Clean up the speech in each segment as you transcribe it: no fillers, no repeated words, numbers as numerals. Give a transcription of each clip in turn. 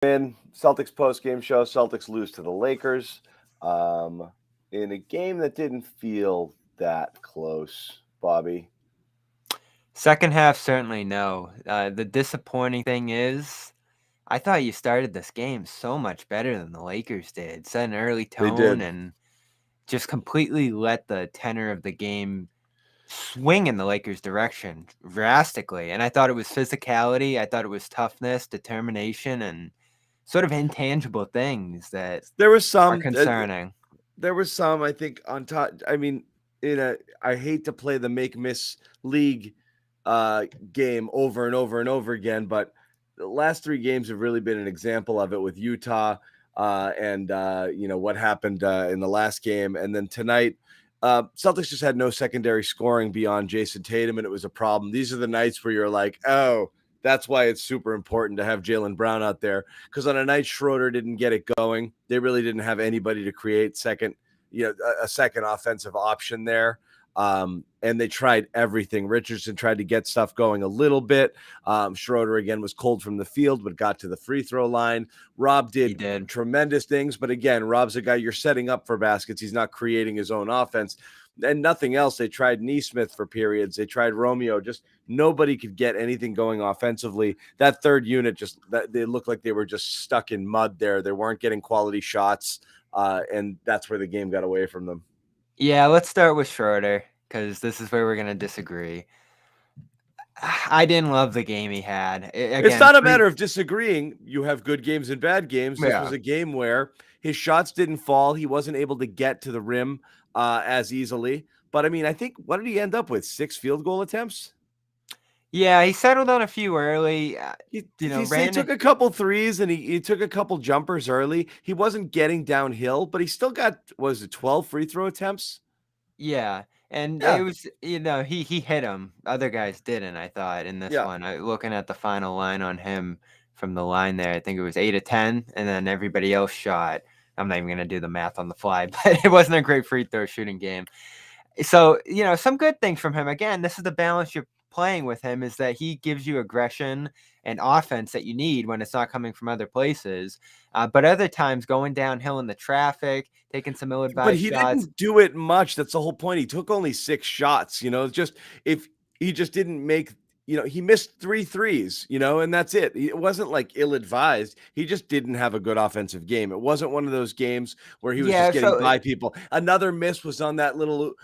In Celtics post-game show, Celtics lose to the Lakers in a game that didn't feel that close, Bobby. Second half, certainly no. The disappointing thing is, I thought you started this game so much better than the Lakers did. Set an early They tone did. and just completely let the tenor of the game swing in the Lakers' direction drastically. And I thought it was physicality. I thought it was toughness, determination, and sort of intangible things that There was are some. concerning. There was some. I think on top. I mean, I hate to play the make-miss league game over and over and over again, but the last three games have really been an example of it with Utah and what happened in the last game, and then tonight. Celtics just had no secondary scoring beyond Jason Tatum, and it was a problem. These are the nights where you're like, oh, that's why it's super important to have Jaylen Brown out there, because on a night Schroeder didn't get it going, they really didn't have anybody to create a second offensive option there. And they tried everything. Richardson tried to get stuff going a little bit. Schroeder again was cold from the field, but got to the free throw line. Rob He did did. tremendous things, but again, Rob's a guy you're setting up for baskets. He's not creating his own offense. And nothing else. They tried Neesmith for periods. They tried Romeo. Just nobody could get anything going offensively. That third unit they looked like they were just stuck in mud there. They weren't getting quality shots, and that's where the game got away from them. Yeah, let's start with Schroeder, because this is where we're going to disagree. I didn't love the game he had. Again, it's not a matter of disagreeing. You have good games and bad games. This Yeah. was a game where his shots didn't fall. He wasn't able to get to the rim as easily. But I mean, I think, what did he end up with? 6 field goal attempts? Yeah, he settled on a few early. He took a couple threes and he took a couple jumpers early. He wasn't getting downhill, but he still got, 12 free throw attempts? Yeah, and Yeah. it was, he hit him. Other guys didn't, I thought, in this Yeah. one. Looking at the final line on him from the line there, I think it was 8 of 10, and then everybody else shot. I'm not even going to do the math on the fly, but it wasn't a great free throw shooting game. So, some good things from him. Again, this is the balance you're playing with him, is that he gives you aggression and offense that you need when it's not coming from other places. But other times going downhill in the traffic, taking some ill-advised But he shots. didn't do it much. That's the whole point. He took only 6 shots, just if he just didn't make, he missed 3 threes, and that's it. It wasn't like ill-advised. He just didn't have a good offensive game. It wasn't one of those games where he was just getting by people. Another miss was on that little,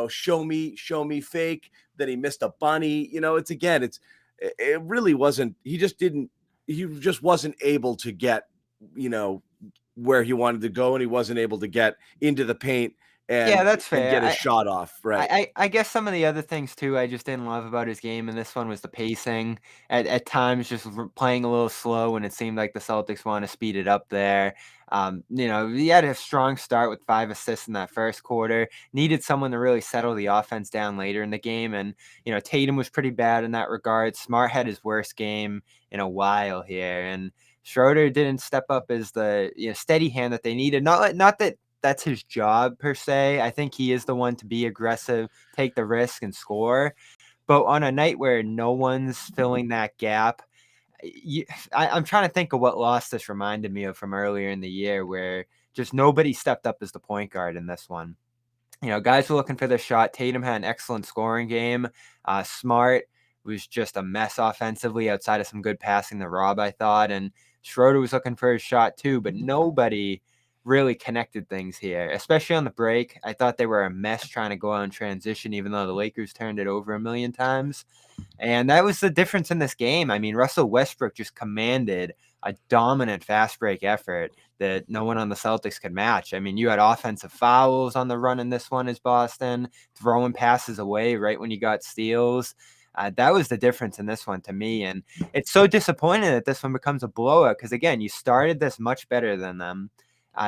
show me fake that he missed a bunny. It really wasn't, he just wasn't able to get, where he wanted to go, and he wasn't able to get into the paint and That's fair. and get a shot off. Right. I guess some of the other things too I just didn't love about his game, and this one was the pacing. At times, just playing a little slow when it seemed like the Celtics want to speed it up there. He had a strong start with 5 assists in that first quarter. Needed someone to really settle the offense down later in the game, and Tatum was pretty bad in that regard. Smart had his worst game in a while here, and Schroeder didn't step up as the steady hand that they needed. Not that that's his job per se. I think he is the one to be aggressive, take the risk, and score. But on a night where no one's filling that gap, I'm trying to think of what loss this reminded me of from earlier in the year, where just nobody stepped up as the point guard in this one. Guys were looking for their shot. Tatum had an excellent scoring game. Smart was just a mess offensively outside of some good passing to Rob, I thought. And Schroeder was looking for his shot too, but nobody really connected things here, especially on the break. I thought they were a mess trying to go out and transition, even though the Lakers turned it over a million times. And that was the difference in this game. I mean, Russell Westbrook just commanded a dominant fast break effort that no one on the Celtics could match. I mean, you had offensive fouls on the run in this one as Boston, throwing passes away right when you got steals. That was the difference in this one to me. And it's so disappointing that this one becomes a blowout, because, again, you started this much better than them.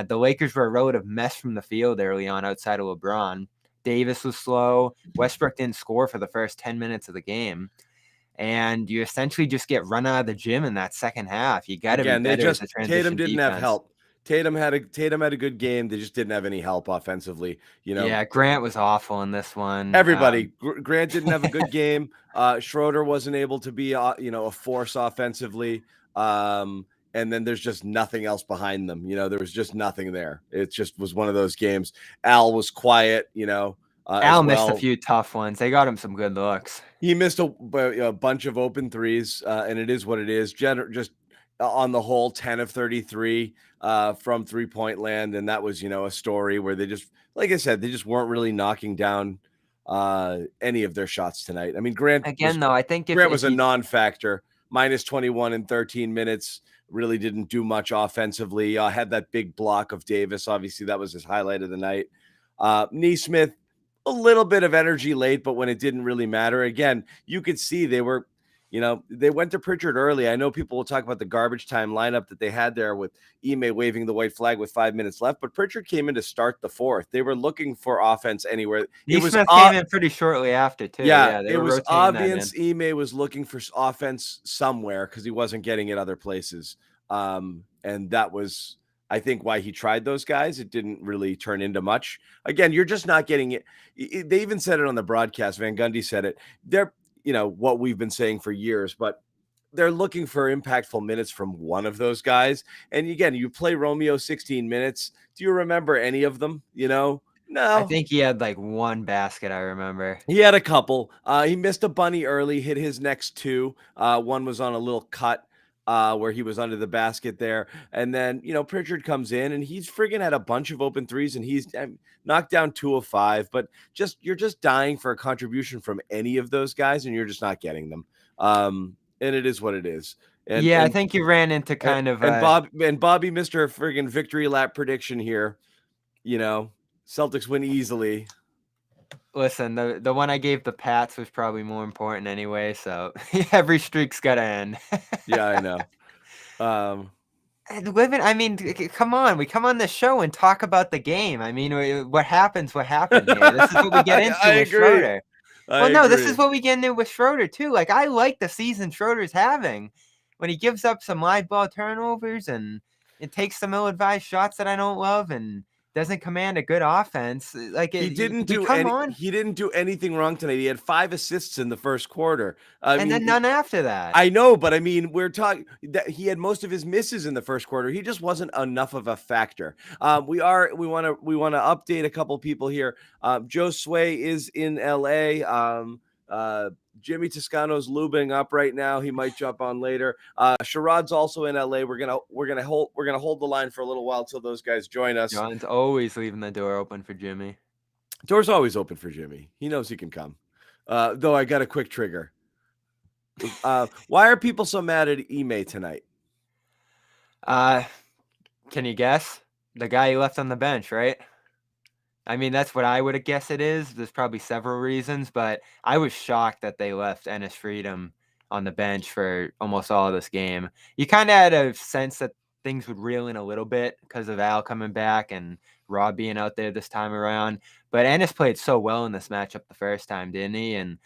The Lakers were a relative mess from the field early on outside of LeBron. Davis was slow. Westbrook didn't score for the first 10 minutes of the game. And you essentially just get run out of the gym in that second half. You got to be better as a transition Tatum didn't defense. have help. Tatum had a good game. They just didn't have any help offensively. Yeah, Grant was awful in this one. Everybody, Grant didn't have a good game. Schroeder wasn't able to be, a force offensively. and then there's just nothing else behind them. There was just nothing there. It just was one of those games. Al was quiet, as Al missed a well. few tough ones. They got him some good looks. He missed a bunch of open threes, and it is what it is. Just on the whole, 10 of 33 from 3-point land, and that was a story where they just, like I said, they just weren't really knocking down any of their shots tonight. I mean, Grant Again, though, I think if was a you non-factor. Minus 21 in 13 minutes. Really didn't do much offensively. Had that big block of Davis. Obviously, that was his highlight of the night. Neesmith, a little bit of energy late, but when it didn't really matter, again, you could see they were, they went to Pritchard early. I know people will talk about the garbage time lineup that they had there with Ime waving the white flag with 5 minutes left, but Pritchard came in to start the fourth. They were looking for offense anywhere. Neesmith came in pretty shortly after, too. Yeah, they it were was rotating that in. obvious Ime was looking for offense somewhere because he wasn't getting it other places. And that was, I think, why he tried those guys. It didn't really turn into much. Again, you're just not getting it. They even said it on the broadcast. Van Gundy said it. They're, what we've been saying for years, but they're looking for impactful minutes from one of those guys. And again, you play Romeo 16 minutes. Do you remember any of them? No. I think he had like one basket, I remember. He had a couple. He missed a bunny early, hit his next two. One was on a little cut where he was under the basket there. And then, Pritchard comes in and he's friggin' had a bunch of open threes and he's knocked down 2 of 5. But you're just dying for a contribution from any of those guys and you're just not getting them. And it is what it is. And, I think you ran into kind of Bobby missed her friggin' victory lap prediction here. Celtics win easily. Listen, the one I gave the Pats was probably more important anyway, so every streak's got to end. Yeah, I know. I mean, come on. We come on this show and talk about the game. I mean, what happened here. This is what we get into with Schroeder. This is what we get into with Schroeder, too. Like, I like the season Schroeder's having when he gives up some live ball turnovers and it takes some ill-advised shots that I don't love and doesn't command a good offense. Like he didn't do anything wrong tonight. He had 5 assists in the first quarter. Then none after that. I know, but I mean, we're talking that he had most of his misses in the first quarter. He just wasn't enough of a factor. We want to update a couple people here. Josue is in LA. Jimmy Toscano's lubing up right now. He might jump on later. Sherrod's also in LA. We're gonna hold the line for a little while till those guys join us. John's always leaving the door open for Jimmy. Door's always open for Jimmy. He knows he can come. Though I got a quick trigger. Why are people so mad at Ime tonight? Can you guess? The guy he left on the bench, right? I mean, that's what I would have guessed it is. There's probably several reasons, but I was shocked that they left Enes Freedom on the bench for almost all of this game. You kind of had a sense that things would reel in a little bit because of Al coming back and Rob being out there this time around. But Enes played so well in this matchup the first time, didn't he? And,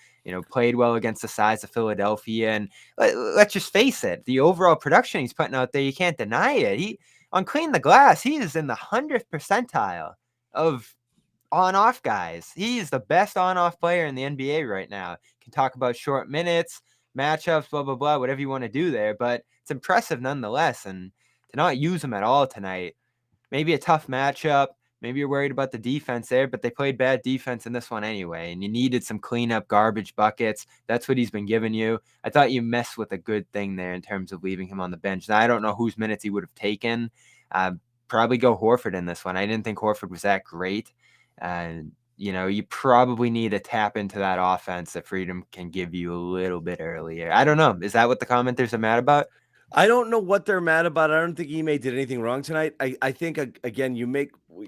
played well against the size of Philadelphia. And let's just face it, the overall production he's putting out there, you can't deny it. On Clean the Glass, he is in the 100th percentile of on-off guys. He is the best on-off player in the NBA right now. Can talk about short minutes, matchups, blah, blah, blah, whatever you want to do there, but it's impressive nonetheless. And to not use him at all tonight, maybe a tough matchup. Maybe you're worried about the defense there, but they played bad defense in this one anyway, and you needed some cleanup garbage buckets. That's what he's been giving you. I thought you messed with a good thing there in terms of leaving him on the bench. Now, I don't know whose minutes he would have taken. Probably go Horford in this one. I didn't think Horford was that great. And, you probably need to tap into that offense that Freedom can give you a little bit earlier. I don't know. Is that what the commenters are mad about? I don't know what they're mad about. I don't think Ime did anything wrong tonight. I think, again,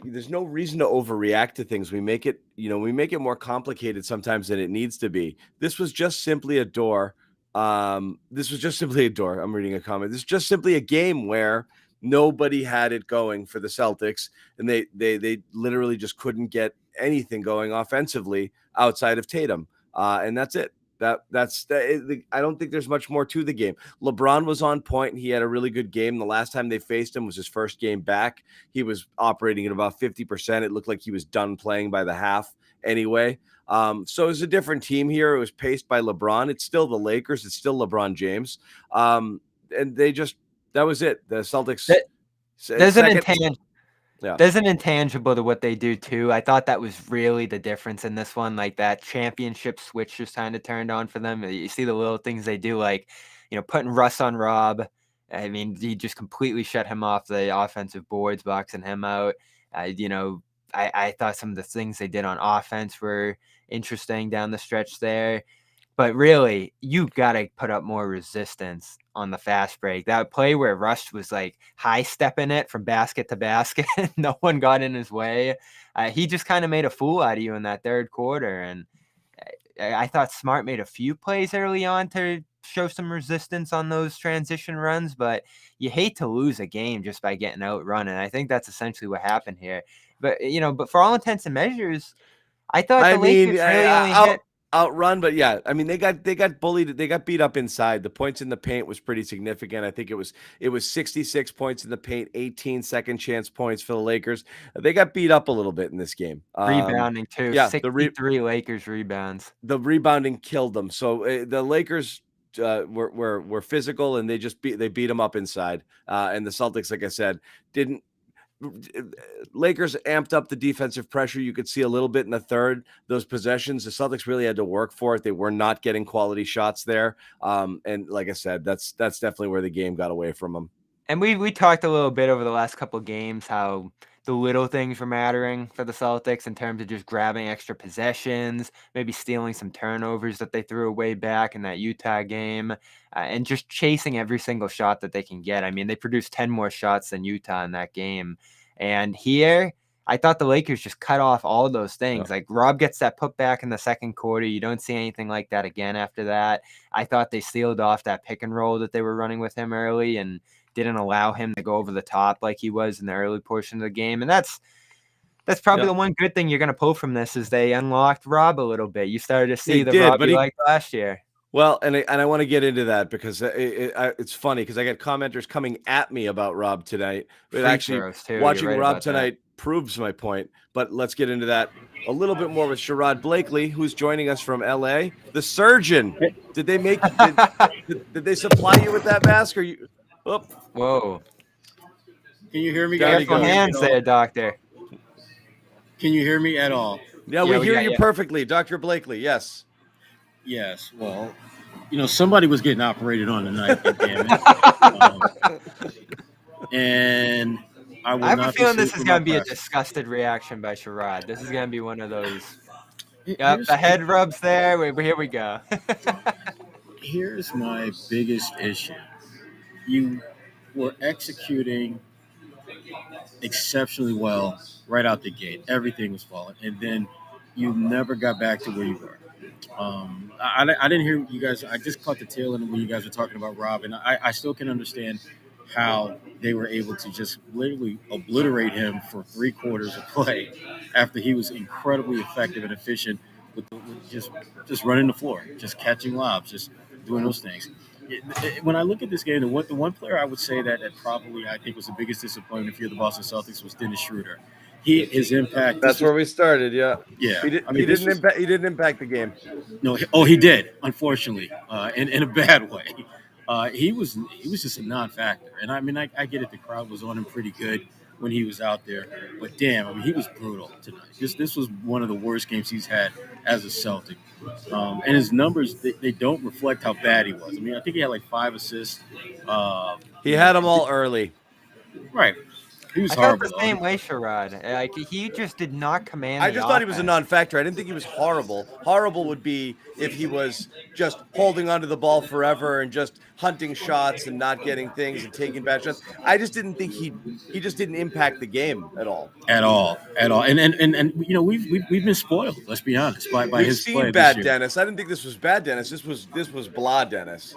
there's no reason to overreact to things. We make it more complicated sometimes than it needs to be. This was just simply a door. I'm reading a comment. This is just simply a game where nobody had it going for the Celtics, and they literally just couldn't get anything going offensively outside of Tatum, and that's it. I don't think there's much more to the game. LeBron was on point. He had a really good game. The last time they faced him was his first game back. He was operating at about 50%. It looked like he was done playing by the half anyway. So it was a different team here. It was paced by LeBron. It's still the Lakers. It's still LeBron James. And they just That was it. The Celtics That there's an second. intangible. Yeah. There's an intangible to what they do too. I thought that was really the difference in this one. Like that championship switch just kind of turned on for them. You see the little things they do, like putting Russ on Rob. I mean, he just completely shut him off the offensive boards, boxing him out. I thought some of the things they did on offense were interesting down the stretch there. But really, you got to put up more resistance on the fast break. That play where Rush was like high stepping it from basket to basket, no one got in his way. He just kind of made a fool out of you in that third quarter. And I thought Smart made a few plays early on to show some resistance on those transition runs, but you hate to lose a game just by getting outrun. And I think that's essentially what happened here. But, but for all intents and measures, I thought I the mean, Lakers really only hit. outrun, but yeah, I mean they got bullied. They got beat up inside. The points in the paint was pretty significant. I think it was 66 points in the paint, 18 second chance points for the Lakers. They got beat up a little bit in this game. Rebounding too, Yeah, 63 Lakers rebounds. the rebounding killed them. So the Lakers were physical and they beat them up inside. And the Celtics, like I said, didn't. Lakers amped up the defensive pressure. You could see a little bit in the third. Those possessions, the Celtics really had to work for it. They were not getting quality shots there. And like I said, that's definitely where the game got away from them. And we talked a little bit over the last couple of games how the little things were mattering for the Celtics in terms of just grabbing extra possessions, maybe stealing some turnovers that they threw away back in that Utah game, and just chasing every single shot that they can get. I mean, they produced 10 more shots than Utah in that game. And here, I thought the Lakers just cut off all those things. Like Rob gets that put back in the second quarter. You don't see anything like that again after that. I thought they sealed off that pick and roll that they were running with him early and didn't allow him to go over the top like he was in the early portion of the game. And that's probably the one good thing you're going to pull from this is they unlocked Rob a little bit. You started to see Rob you liked last year. Well, and I want to get into that because it's funny because I get commenters coming at me about Rob tonight. But actually, watching Rob tonight proves my point. But let's get into that a little bit more with Sherrod Blakely, who's joining us from LA. The surgeon. Did they did they supply you with that mask? Or you? Oh. Whoa! Can you hear me? Guys? Careful hands there, doctor. Can you hear me at all? Yeah, we hear you perfectly, Dr. Blakely. Yes. Yes. Well, somebody was getting operated on tonight. Damn it. And I have a feeling this is going to be a disgusted reaction by Sherrod. This is going to be one of those. Yep, the head rubs there. Here we go. Here's my biggest issue. You were executing exceptionally well right out the gate. Everything was falling. And then you never got back to where you were. I didn't hear you guys. I just caught the tail end when you guys were talking about Rob. And I still can understand how they were able to just literally obliterate him for 3 quarters of play after he was incredibly effective and efficient with just running the floor, just catching lobs, just doing those things. When I look at this game, the one player I would say that probably I think was the biggest disappointment for the Boston Celtics was Dennis Schroeder. His impact. That's where we started. Yeah. Yeah. He didn't impact the game. No. He did. Unfortunately, in a bad way. He was just a non-factor. And I mean, I get it. The crowd was on him pretty good when he was out there, but damn, I mean, he was brutal tonight. This was one of the worst games he's had as a Celtic. And his numbers, they don't reflect how bad he was. I mean, I think he had like 5 assists. He had them all early. Right. He was horrible. I felt the same way, Sherrod. Like, he just did not command I just thought he was a non-factor. I didn't think he was horrible. Horrible would be if he was just holding onto the ball forever and just hunting shots and not getting things and taking bad shots. I just didn't think he just didn't impact the game at all. At all. And we've been spoiled. Let's be honest by his play. We've seen bad Dennis. I didn't think this was bad Dennis. This was blah Dennis.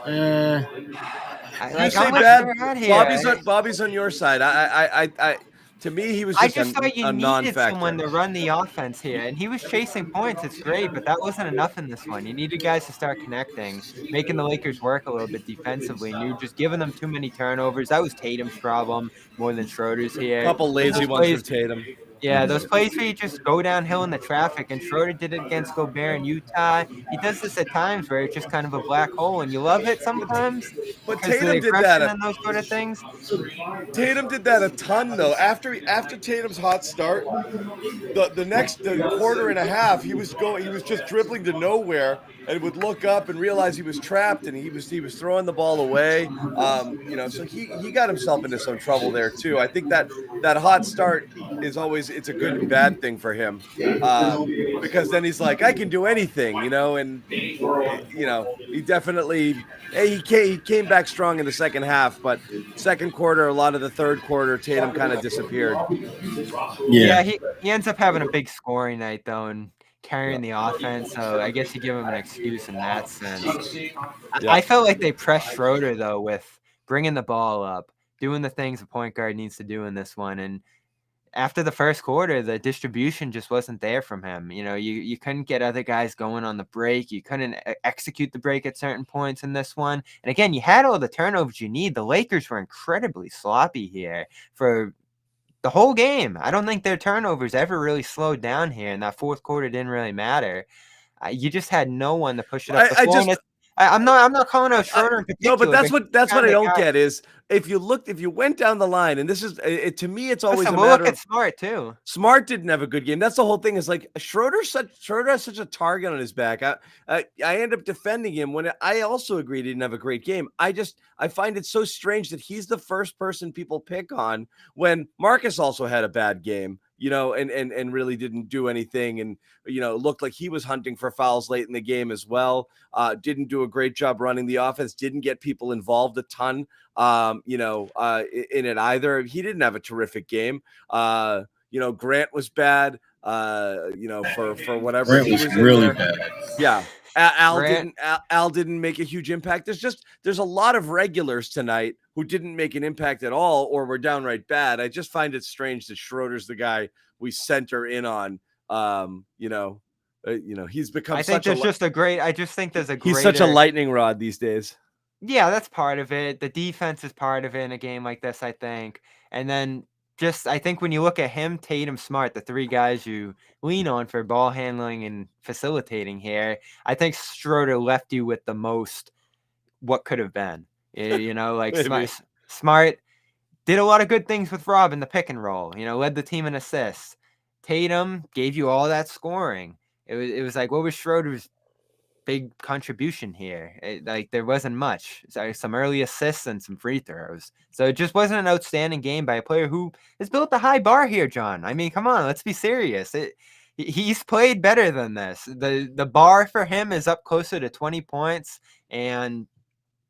I say bad. Bobby's on your side. I to me, he was just I just thought you needed non-factor. someone to run the offense here, and he was chasing points. It's great, but that wasn't enough in this one. You needed guys to start connecting, making the Lakers work a little bit defensively, and you're just giving them too many turnovers. That was Tatum's problem more than Schroeder's here. A couple lazy ones for Tatum. Yeah, those plays where you just go downhill in the traffic, and Schroeder did it against Gobert in Utah. He does this at times where it's just kind of a black hole, and you love it sometimes But because of the Tatum did that. aggression and those sort of things. Tatum did that a ton though. After Tatum's hot start, the next quarter and a half, he was just dribbling to nowhere and would look up and realize he was trapped, and he was throwing the ball away. So he got himself into some trouble there too. I think that hot start is always, it's a good and bad thing for him, because then he's like, I can do anything, and he definitely, he came back strong in the second half, but second quarter, a lot of the third quarter, Tatum kind of disappeared. Yeah, he ends up having a big scoring night though, and carrying the offense. So I guess you give him an excuse in that sense. I felt like they pressed Schroeder though with bringing the ball up, doing the things a point guard needs to do in this one, and after the first quarter, the distribution just wasn't there from him. You couldn't get other guys going on the break. You couldn't execute the break at certain points in this one. And again, you had all the turnovers you need. The Lakers were incredibly sloppy here for the whole game. I don't think their turnovers ever really slowed down here, and that fourth quarter didn't really matter. You just had no one to push it up the floor. I'm not calling out Schroeder in particular. No, but that's what I don't get is if you went down the line, and this is to me, it's always a matter look at of Smart too. Smart didn't have a good game. That's the whole thing. Is like Schroeder has such a target on his back. I end up defending him when I also agree he didn't have a great game. I find it so strange that he's the first person people pick on when Marcus also had a bad game, and really didn't do anything, and looked like he was hunting for fouls late in the game as well. Didn't do a great job running the offense. Didn't get people involved a ton. In it either. He didn't have a terrific game. Grant was bad. For whatever. Grant was really bad. Yeah. Al didn't make a huge impact. There's a lot of regulars tonight who didn't make an impact at all or were downright bad. I just find it strange that Schroeder's the guy we center in on. He's become. I think there's a. He's such a lightning rod these days. Yeah, that's part of it. The defense is part of it in a game like this, I think. And then I think when you look at him, Tatum, Smart, the three guys you lean on for ball handling and facilitating here, I think Schroeder left you with the most what could have been. Like Smart did a lot of good things with Rob in the pick and roll, led the team in assists. Tatum gave you all that scoring. It was like, what was Schroeder's big contribution here? There wasn't much. Some early assists and some free throws. So it just wasn't an outstanding game by a player who has built a high bar here, John. I mean, come on, let's be serious. He's played better than this. The bar for him is up closer to 20 points and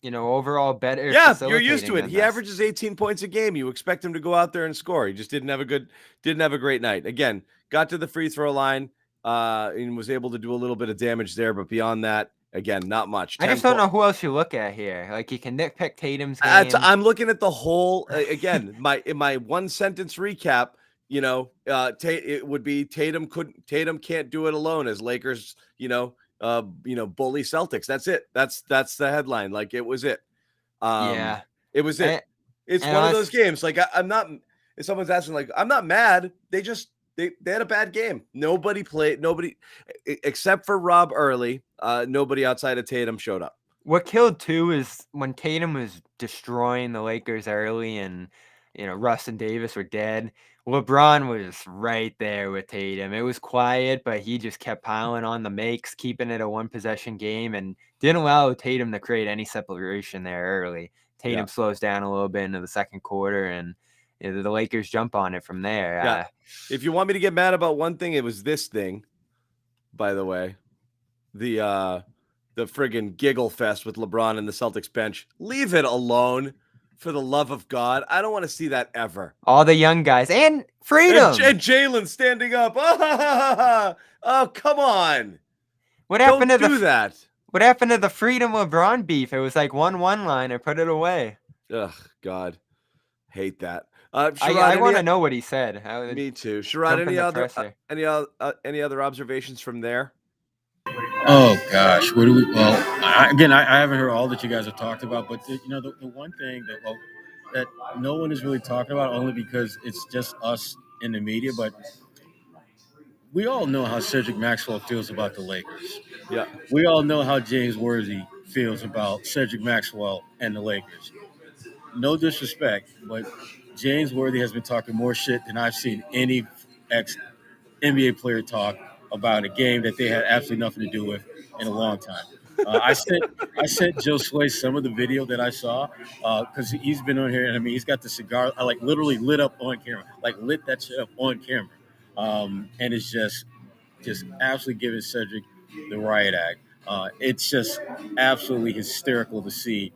overall better. Yeah, you're used to it. He averages 18 points a game. You expect him to go out there and score. He just didn't have a great night. Again, got to the free throw line. And was able to do a little bit of damage there, but beyond that, again, not much. I just don't know who else you look at here. Like, you can nitpick Tatum's game. I'm looking at the whole again. In my one sentence recap, it would be Tatum can't do it alone as Lakers, bully Celtics. That's it. That's the headline. Like, it was it. Yeah, it was it. It's one of those games. Like, I'm not. If someone's asking, like, I'm not mad. They had a bad game. Nobody except for Rob early. Nobody outside of Tatum showed up. What killed too is when Tatum was destroying the Lakers early and Russ and Davis were dead. LeBron was right there with Tatum. It was quiet, but he just kept piling on the makes, keeping it a one possession game, and didn't allow Tatum to create any separation there early. Tatum slows down a little bit into the second quarter, and the Lakers jump on it from there. Yeah. If you want me to get mad about one thing, it was this thing, by the way. The friggin' giggle fest with LeBron and the Celtics bench. Leave it alone, for the love of God. I don't want to see that ever. All the young guys and freedom. And Jalen standing up. Oh, come on. What happened Don't do that? What happened to the freedom LeBron beef? It was like one-liner. Put it away. Ugh, God. Hate that. Sherrod, I want to know what he said. Me too. Sherrod, any other observations from there? Oh gosh, what do we? Well, I haven't heard all that you guys have talked about, but the one thing that no one is really talking about, only because it's just us in the media, but we all know how Cedric Maxwell feels about the Lakers. Yeah. We all know how James Worthy feels about Cedric Maxwell and the Lakers. No disrespect, but James Worthy has been talking more shit than I've seen any ex-NBA player talk about a game that they had absolutely nothing to do with in a long time. I sent Josue some of the video that I saw because he's been on here, and I mean he's got the cigar. I like literally lit up on camera, like lit that shit up on camera, and it's just absolutely giving Cedric the riot act. It's just absolutely hysterical to see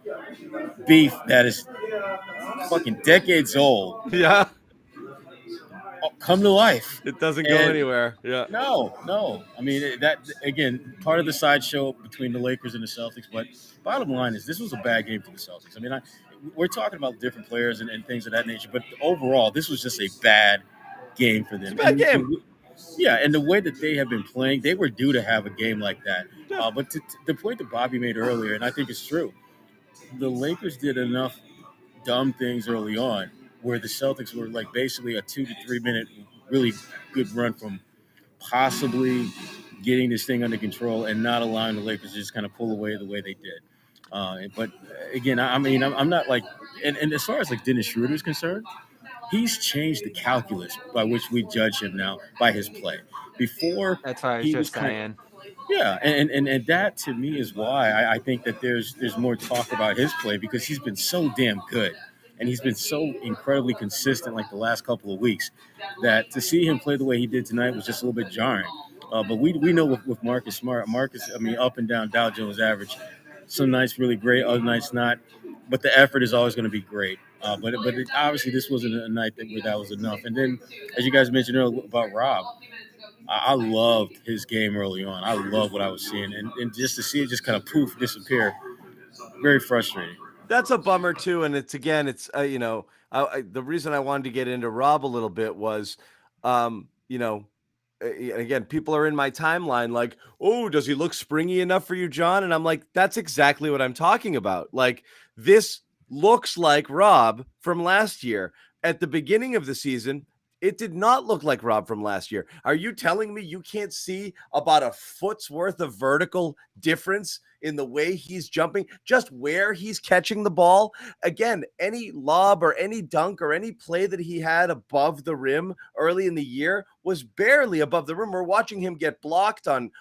beef that is fucking decades old Yeah. come to life. It doesn't go And anywhere. Yeah. no. I mean, that again, part of the sideshow between the Lakers and the Celtics. But bottom line is, this was a bad game for the Celtics. I mean, we're talking about different players and things of that nature, but overall, this was just a bad game for them. It's a bad game. Yeah, and the way that they have been playing, they were due to have a game like that. But to the point that Bobby made earlier, and I think it's true, the Lakers did enough dumb things early on where the Celtics were like basically a 2 to 3 minute really good run from possibly getting this thing under control and not allowing the Lakers to just kind of pull away the way they did. But again, I mean, I'm not like, and as far as like Dennis Schroeder is concerned, he's changed the calculus by which we judge him now by his play. Before, That's what I was he just kind of, saying. yeah, and that to me is why I think that there's more talk about his play because he's been so damn good and he's been so incredibly consistent like the last couple of weeks that to see him play the way he did tonight was just a little bit jarring. But we know with Marcus Smart, I mean, up and down Dow Jones average, some nights really great, other nights not, but the effort is always going to be great. Obviously this wasn't a night where that was enough. And then, as you guys mentioned earlier about Rob, I loved his game early on. I love what I was seeing, and just to see it just kind of poof disappear, very frustrating. That's a bummer too, and it's the reason I wanted to get into Rob a little bit was, again, people are in my timeline like, oh, does he look springy enough for you, John? And I'm like, that's exactly what I'm talking about. Like, this looks like Rob from last year. At the beginning of the season, it did not look like Rob from last year. Are you telling me you can't see about a foot's worth of vertical difference in the way he's jumping, just where he's catching the ball? Again, any lob or any dunk or any play that he had above the rim early in the year was barely above the rim. We're watching him get blocked on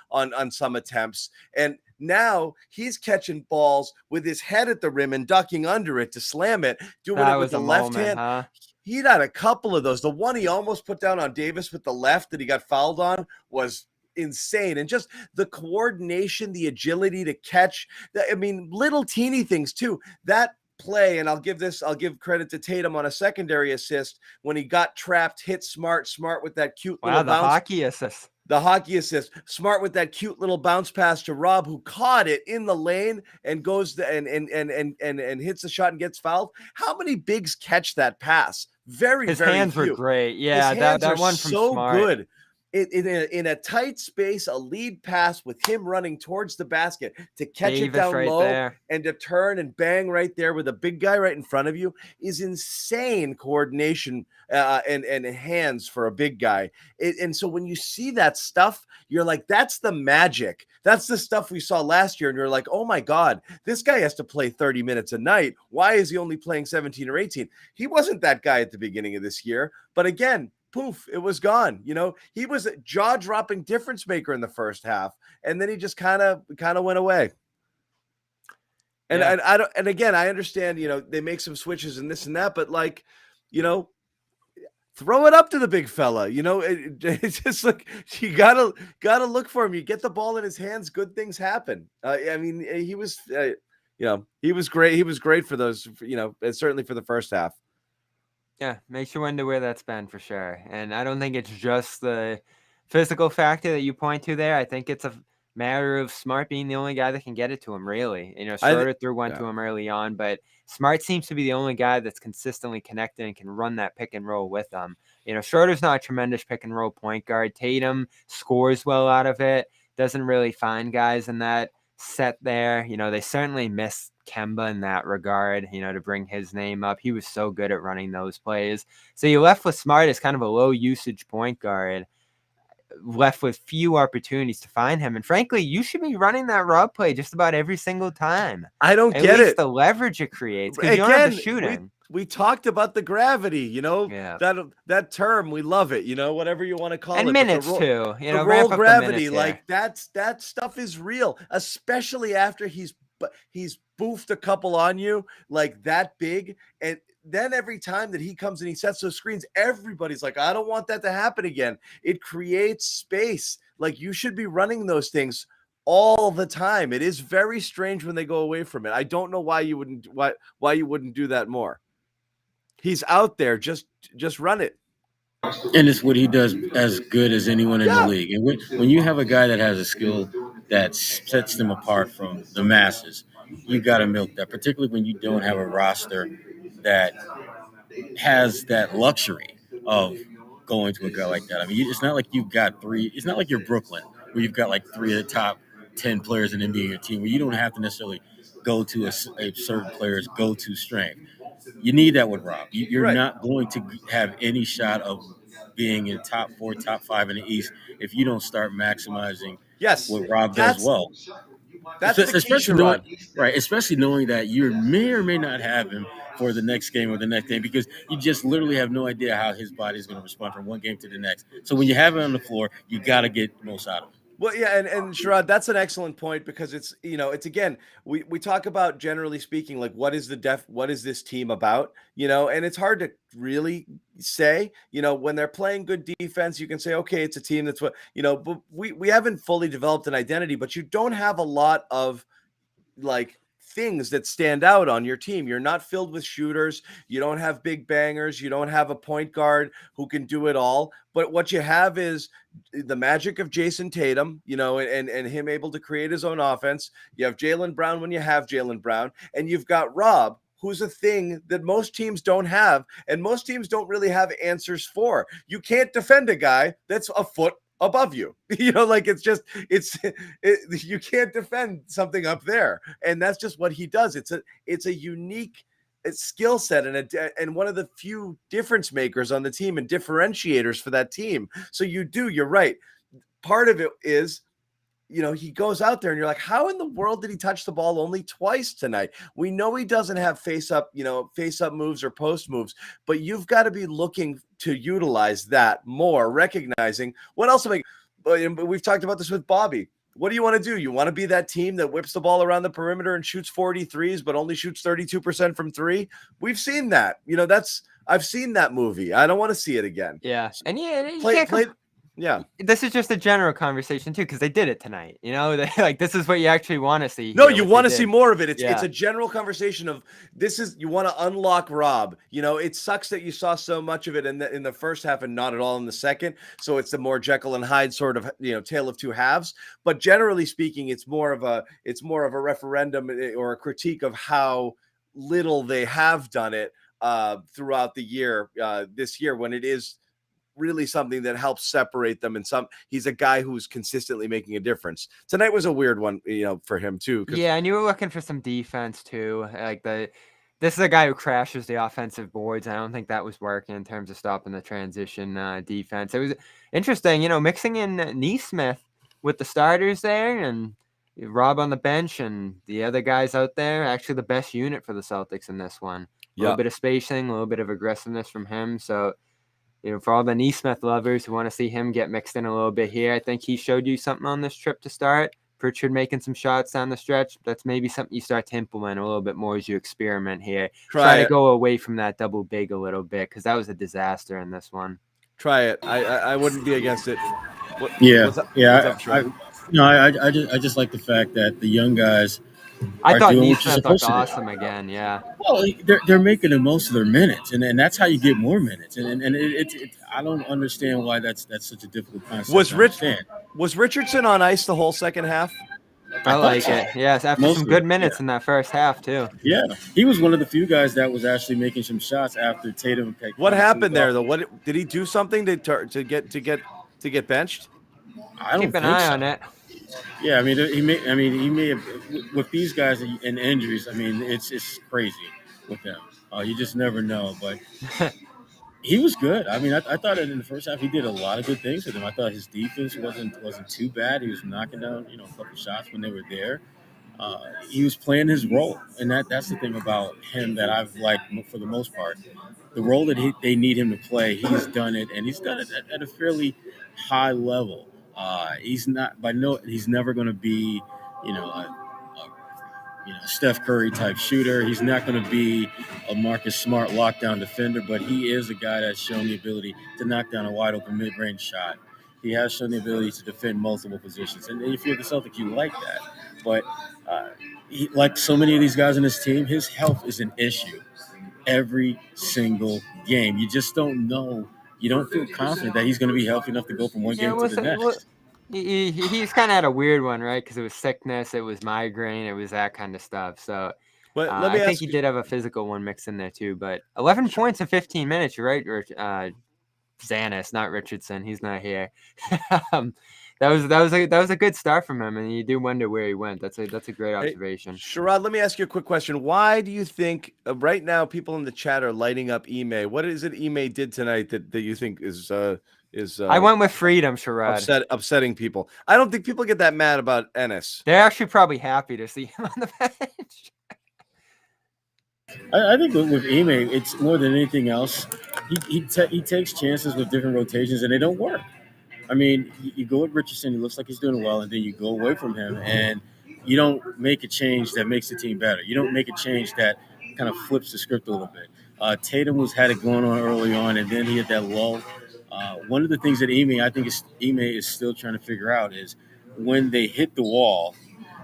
some attempts, and now he's catching balls with his head at the rim and ducking under it to slam it, doing That it with was the a left moment, hand. huh? He'd had a couple of those. The one he almost put down on Davis with the left that he got fouled on was insane. And just the coordination, the agility to catch, I mean, little teeny things too. That play, and I'll give credit to Tatum on a secondary assist when he got trapped, hit Smart with that cute Wow, little the bounce. hockey assist. The hockey assist, Smart with that cute little bounce pass to Rob, who caught it in the lane and goes and hits the shot and gets fouled. How many bigs catch that pass? Very, His very hands few. were great. Yeah, His hands that are one from so Smart. good. In a tight space, a lead pass with him running towards the basket to catch Davis it down right low there. and to turn and bang right there with a big guy right in front of you is insane coordination and hands for a big guy. And so when you see that stuff, you're like, that's the magic. That's the stuff we saw last year. And you're like, oh my God, this guy has to play 30 minutes a night. Why is he only playing 17 or 18? He wasn't that guy at the beginning of this year. But again, poof, it was gone. He was a jaw-dropping difference maker in the first half, and then he just kind of went away. And Yeah. I don't. And again, I understand. They make some switches and this and that, but like, throw it up to the big fella. It's just like you gotta look for him. You get the ball in his hands, good things happen. I mean, he was, he was great. He was great for those. Certainly for the first half. Yeah, makes you wonder where that's been for sure. And I don't think it's just the physical factor that you point to there. I think it's a matter of Smart being the only guy that can get it to him, really. Schroeder threw one to him early on, but Smart seems to be the only guy that's consistently connected and can run that pick and roll with them. Schroeder's not a tremendous pick and roll point guard. Tatum scores well out of it, doesn't really find guys in that set there. They certainly missed Kemba in that regard, to bring his name up. He was so good at running those plays. So you left with Smart as kind of a low usage point guard, left with few opportunities to find him. And frankly, you should be running that Rob play just about every single time. I don't At get least it. the leverage it creates, because you don't have the Again, shooting. we talked about the gravity, Yeah. that term, we love it, whatever you want to call And it. minutes but too. the Ramp roll up the gravity, minutes here. that stuff is real, especially after he's boofed a couple on you like that big. And then every time that he comes and he sets those screens, everybody's like, I don't want that to happen again. It creates space. Like, you should be running those things all the time. It is very strange when they go away from it. I don't know why you wouldn't do that more. He's out there, just run it. And it's what he does as good as anyone in the league. And when you have a guy that has a skill that sets them apart from the masses, you got to milk that, particularly when you don't have a roster that has that luxury of going to a guy like that. I mean, it's not like you've got three. It's not like you're Brooklyn, where you've got like 3 of the top 10 players in the NBA on your team, where you don't have to necessarily go to a certain player's go-to strength. You need that with Rob. You're Right. not going to have any shot of being in top 4, top 5 in the East if you don't start maximizing what Rob does well. That's the key, Sherrod. Especially knowing that you may or may not have him for the next game or the next game, because you just literally have no idea how his body is going to respond from one game to the next. So when you have him on the floor, you got to get the most out of him. Well, yeah, and Sherrod, that's an excellent point, because it's again, we talk about, generally speaking, like, what is this team about, and it's hard to really say, when they're playing good defense, you can say, okay, it's a team that's what, but we haven't fully developed an identity, but you don't have a lot of like things that stand out on your team. You're not filled with shooters. You don't have big bangers. You don't have a point guard who can do it all. But what you have is the magic of Jason Tatum, and him able to create his own offense. You have Jaylen Brown when you have Jaylen Brown, and you've got Rob, who's a thing that most teams don't have, and most teams don't really have answers for. You can't defend a guy that's a foot above you, like, you can't defend something up there, and that's just what he does. It's a unique skill set, and one of the few difference makers on the team and differentiators for that team. So you're right. Part of it is, he goes out there and you're like, how in the world did he touch the ball only twice tonight? We know he doesn't have face up moves or post moves, but you've got to be looking to utilize that more, recognizing what else. We've talked about this with Bobby. What do you want to do? You want to be that team that whips the ball around the perimeter and shoots 43s, but only shoots 32% from 3? We've seen that. I've seen that movie. I don't want to see it again. Yeah. And yeah. This is just a general conversation too, because they did it tonight. Like, this is what you actually want to see. No, you want to see more of it. It's Yeah. a general conversation of you want to unlock Rob. It sucks that you saw so much of it in the first half and not at all in the second. So it's the more Jekyll and Hyde sort of tale of two halves. But generally speaking, it's more of a referendum or a critique of how little they have done it throughout the year. This year, when it is really something that helps separate them, and he's a guy who's consistently making a difference. Tonight was a weird one, for him too. Yeah, and you were looking for some defense too. Like, this is a guy who crashes the offensive boards. I don't think that was working in terms of stopping the transition defense. It was interesting, mixing in Nesmith with the starters there, and Rob on the bench, and the other guys out there. Actually, the best unit for the Celtics in this one. A little bit of spacing, a little bit of aggressiveness from him. So, for all the Nesmith lovers who want to see him get mixed in a little bit here, I think he showed you something on this trip to start. Pritchard making some shots down the stretch. That's maybe something you start to implement a little bit more as you experiment here. Try to go away from that double big a little bit, because that was a disaster in this one. Try it. I wouldn't be against it. I just like the fact that the young guys. I thought Nesmith looked awesome again. Yeah. Well, they're making the most of their minutes, and that's how you get more minutes. And I don't understand why that's such a difficult concept. Was Richardson on ice the whole second half? I like it. Yes, after some good minutes in that first half too. Yeah, he was one of the few guys that was actually making some shots after Tatum. What happened there though? What did he do something to get benched? I don't keep an eye on it. Yeah, I mean, he may have with these guys and injuries. I mean, it's crazy with them. You just never know. But he was good. I mean, I thought that in the first half he did a lot of good things with them. I thought his defense wasn't too bad. He was knocking down a couple shots when they were there. He was playing his role, and that's the thing about him that I've liked for the most part. The role that they need him to play, he's done it, and he's done it at a fairly high level. He's not by no, he's never going to be, Steph Curry type shooter. He's not going to be a Marcus Smart lockdown defender, but he is a guy that's shown the ability to knock down a wide open mid range shot. He has shown the ability to defend multiple positions, and if you're the Celtics, you like that. But like so many of these guys on this team, his health is an issue every single game. You just don't know. You don't feel confident that he's going to be healthy enough to go from one game to the next. He's kind of had a weird one, right? Because it was sickness, it was migraine, it was that kind of stuff. So But let me I think ask he you, did have a physical one mixed in there too. But 11 points in 15 minutes, you're right? Or Zannis, not Richardson. He's not here. That was a good start from him, and you do wonder where he went. That's a great observation. Sherrod, let me ask you a quick question. Why do you think right now people in the chat are lighting up Ime? What is it Ime did tonight that you think is I went with freedom, Sherrod. upsetting people? I don't think people get that mad about Ennis. They're actually probably happy to see him on the bench. I think with Ime, it's more than anything else. He takes chances with different rotations, and they don't work. I mean, you go with Richardson, he looks like he's doing well, and then you go away from him, and you don't make a change that makes the team better. You don't make a change that kind of flips the script a little bit. Tatum had it going on early on, and then he had that lull. One of the things that Ime is still trying to figure out is when they hit the wall,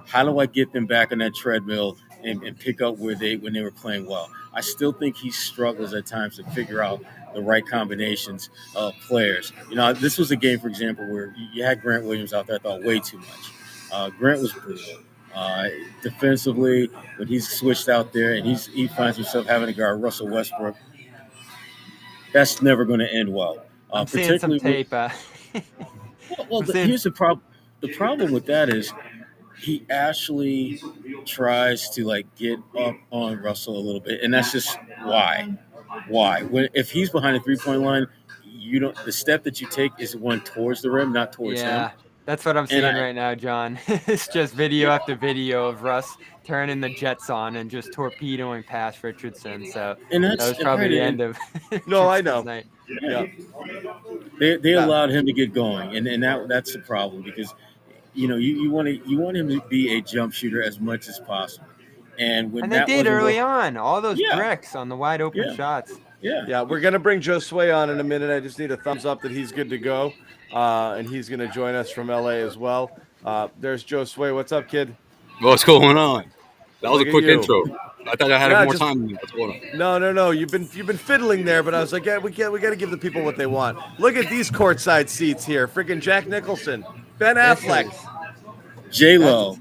how do I get them back on that treadmill and pick up when they were playing well? I still think he struggles at times to figure out the right combinations of players. This was a game, for example, where you had Grant Williams out there. I thought way too much. Grant was brutal. Defensively, when he's switched out there and he finds himself having to guard Russell Westbrook, that's never going to end well. I'm seeing some tape. Here's the problem. The problem with that is he actually tries to get up on Russell a little bit, and that's just why. If he's behind the 3-point line, the step that you take is one towards the rim, not towards him. Yeah, that's what I'm seeing right now, John. It's just video after video of Russ turning the Jets on and just torpedoing past Richardson. So that was probably the end of. No, I know. Night. Yeah. They allowed him to get going, and that's the problem because you want him to be a jump shooter as much as possible. And they did early on, all those bricks on the wide open shots. Yeah. We're gonna bring Josue on in a minute. I just need a thumbs up that he's good to go, and he's gonna join us from LA as well. There's Josue. What's up, kid? What's going on? That was a quick intro. I thought I had more time. What's going on? No. You've been fiddling there, but I was like, yeah, we got to give the people what they want. Look at these courtside seats here. Freaking Jack Nicholson, Ben Affleck, J-Lo.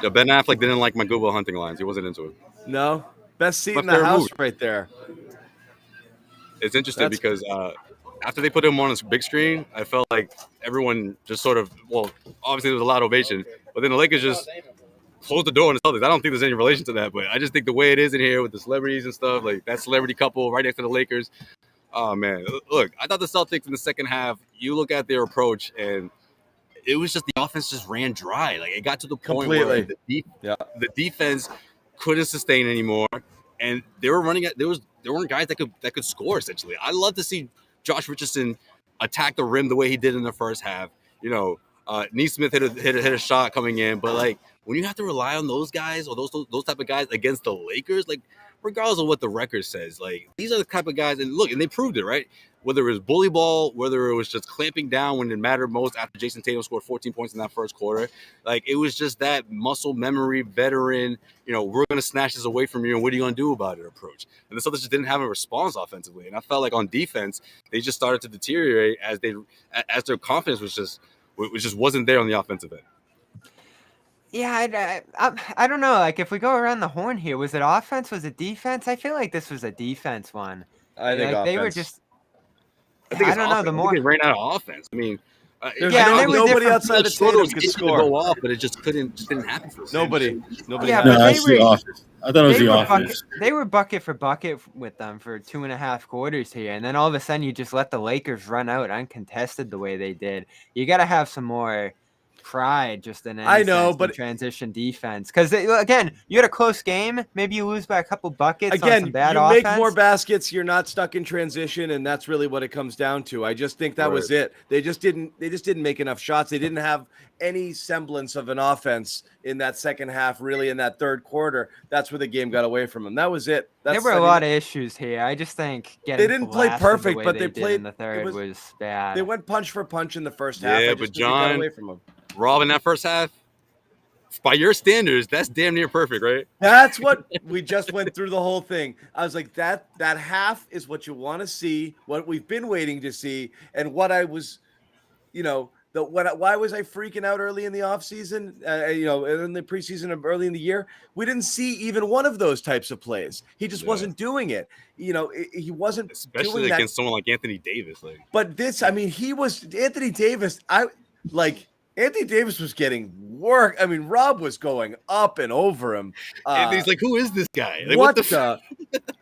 Yeah, Ben Affleck didn't like my Google hunting lines. He wasn't into it. No, best seat in the house right there. It's interesting because after they put him on a big screen, I felt like everyone just sort of, obviously there was a loud ovation, but then the Lakers just closed the door on the Celtics. I don't think there's any relation to that, but I just think the way it is in here with the celebrities and stuff, like that celebrity couple right next to the Lakers. Oh, man. Look, I thought the Celtics in the second half, you look at their approach, and it was just the offense just ran dry. Like, it got to the point where the defense couldn't sustain anymore, and they were running at – there weren't guys that could score, essentially. I love to see Josh Richardson attack the rim the way he did in the first half. Neesmith hit a shot coming in, but when you have to rely on those guys or those type of guys against the Lakers, regardless of what the record says, these are the type of guys, and look, and they proved it, right? Whether it was bully ball, whether it was just clamping down when it mattered most after Jason Tatum scored 14 points in that first quarter, it was just that muscle memory, veteran, we're going to snatch this away from you, and what are you going to do about it approach? And the Celtics just didn't have a response offensively, and I felt like on defense, they just started to deteriorate as their confidence was just wasn't there on the offensive end. Yeah, I don't know. If we go around the horn here, was it offense? Was it defense? I feel like this was a defense one. I think offense. They were just. I think I don't know. The more they ran out of offense. I mean, Yeah, and they were nobody different. outside of Schroeder Tatum was could itching to score. go off, but it just didn't happen for him. Nobody Yeah, had No, but it. they that's the were- offense. I thought it was the offense. They were bucket for bucket with them for 2.5 quarters here, and then all of a sudden you just let the Lakers run out uncontested the way they did. You got to have some more pride just in I know, sense in but transition defense, because again, you had a close game, maybe you lose by a couple buckets on some again, bad you offense. make more baskets. You're not stuck in transition, and that's really what it comes down to. I just think that was it. They just didn't make enough shots. They didn't have any semblance of an offense in that second half. Really, in that third quarter, that's where the game got away from them. That was it. There were a lot of issues here. I just think getting didn't play blasted perfect, the way but they did played in the third was bad. They went punch for punch in the first half. Yeah, I just but think it got John, away from them. Rob, in that first half, by your standards, that's damn near perfect, right? That's what we just went through the whole thing. I was like, that half is what you want to see, what we've been waiting to see, and what I was, why was I freaking out early in the offseason, in the preseason, early in the year? We didn't see even one of those types of plays. He just wasn't doing it. He wasn't especially doing against that. someone like Anthony Davis. But he was Anthony Davis. Anthony Davis was getting work. I mean, Rob was going up and over him. Anthony's like, who is this guy? Like, what the?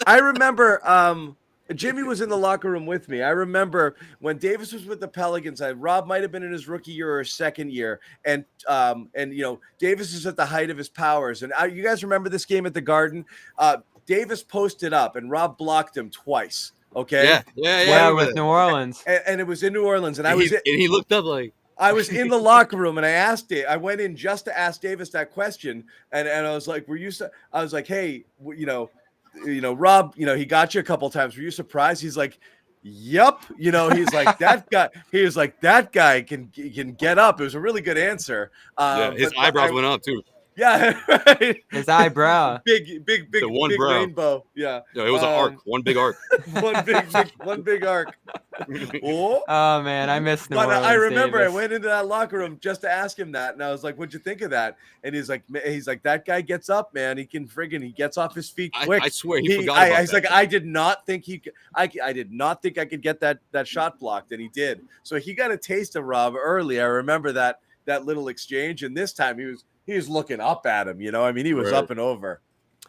I remember Jimmy was in the locker room with me. I remember when Davis was with the Pelicans. Rob might have been in his rookie year or his second year, and Davis is at the height of his powers. And you guys remember this game at the Garden? Davis posted up, and Rob blocked him twice. Okay. Yeah, with New Orleans, and it was in New Orleans, and he looked up like. I was in the locker room and I went in just to ask Davis that question. And I was like, I was like, hey, Rob, he got you a couple of times. Were you surprised? He's like, yep. He's like, that guy, that guy can get up. It was a really good answer. His eyebrows went up too. Yeah, right. His eyebrow, big one brow. rainbow. Yeah, it was an arc, one big arc, one big arc. Oh man, I miss New Orleans. I remember Davis. I went into that locker room just to ask him that, and I was like, "What'd you think of that?" And he's like, "That guy gets up, man. He gets off his feet quick." I swear he forgot about he's that. like, "I did not think I did not think I could get that shot blocked," and he did. So he got a taste of Rob early. I remember that little exchange, and this time he was looking up at him. I mean, he was up and over.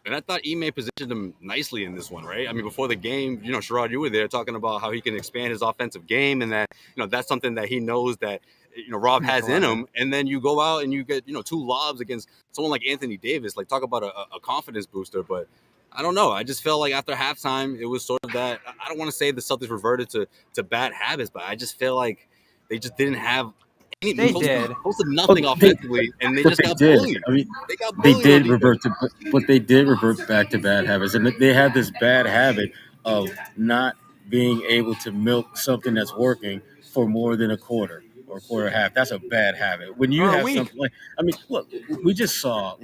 And I thought Ime positioned him nicely in this one, right? I mean, before the game, Sherrod, you were there talking about how he can expand his offensive game, and that that's something that he knows that Rob has in him. And then you go out and you get 2 lobs against someone like Anthony Davis. Like, talk about a confidence booster. But I don't know. I just felt like after halftime, it was sort of that. I don't want to say the Celtics reverted to bad habits, but I just feel like they just didn't have. They did nothing offensively, and they just got bullied. I mean, they did revert back to bad habits, and they had this bad habit of not being able to milk something that's working for more than a quarter or a quarter and a half. That's a bad habit. When you have something like, I mean, look, we just saw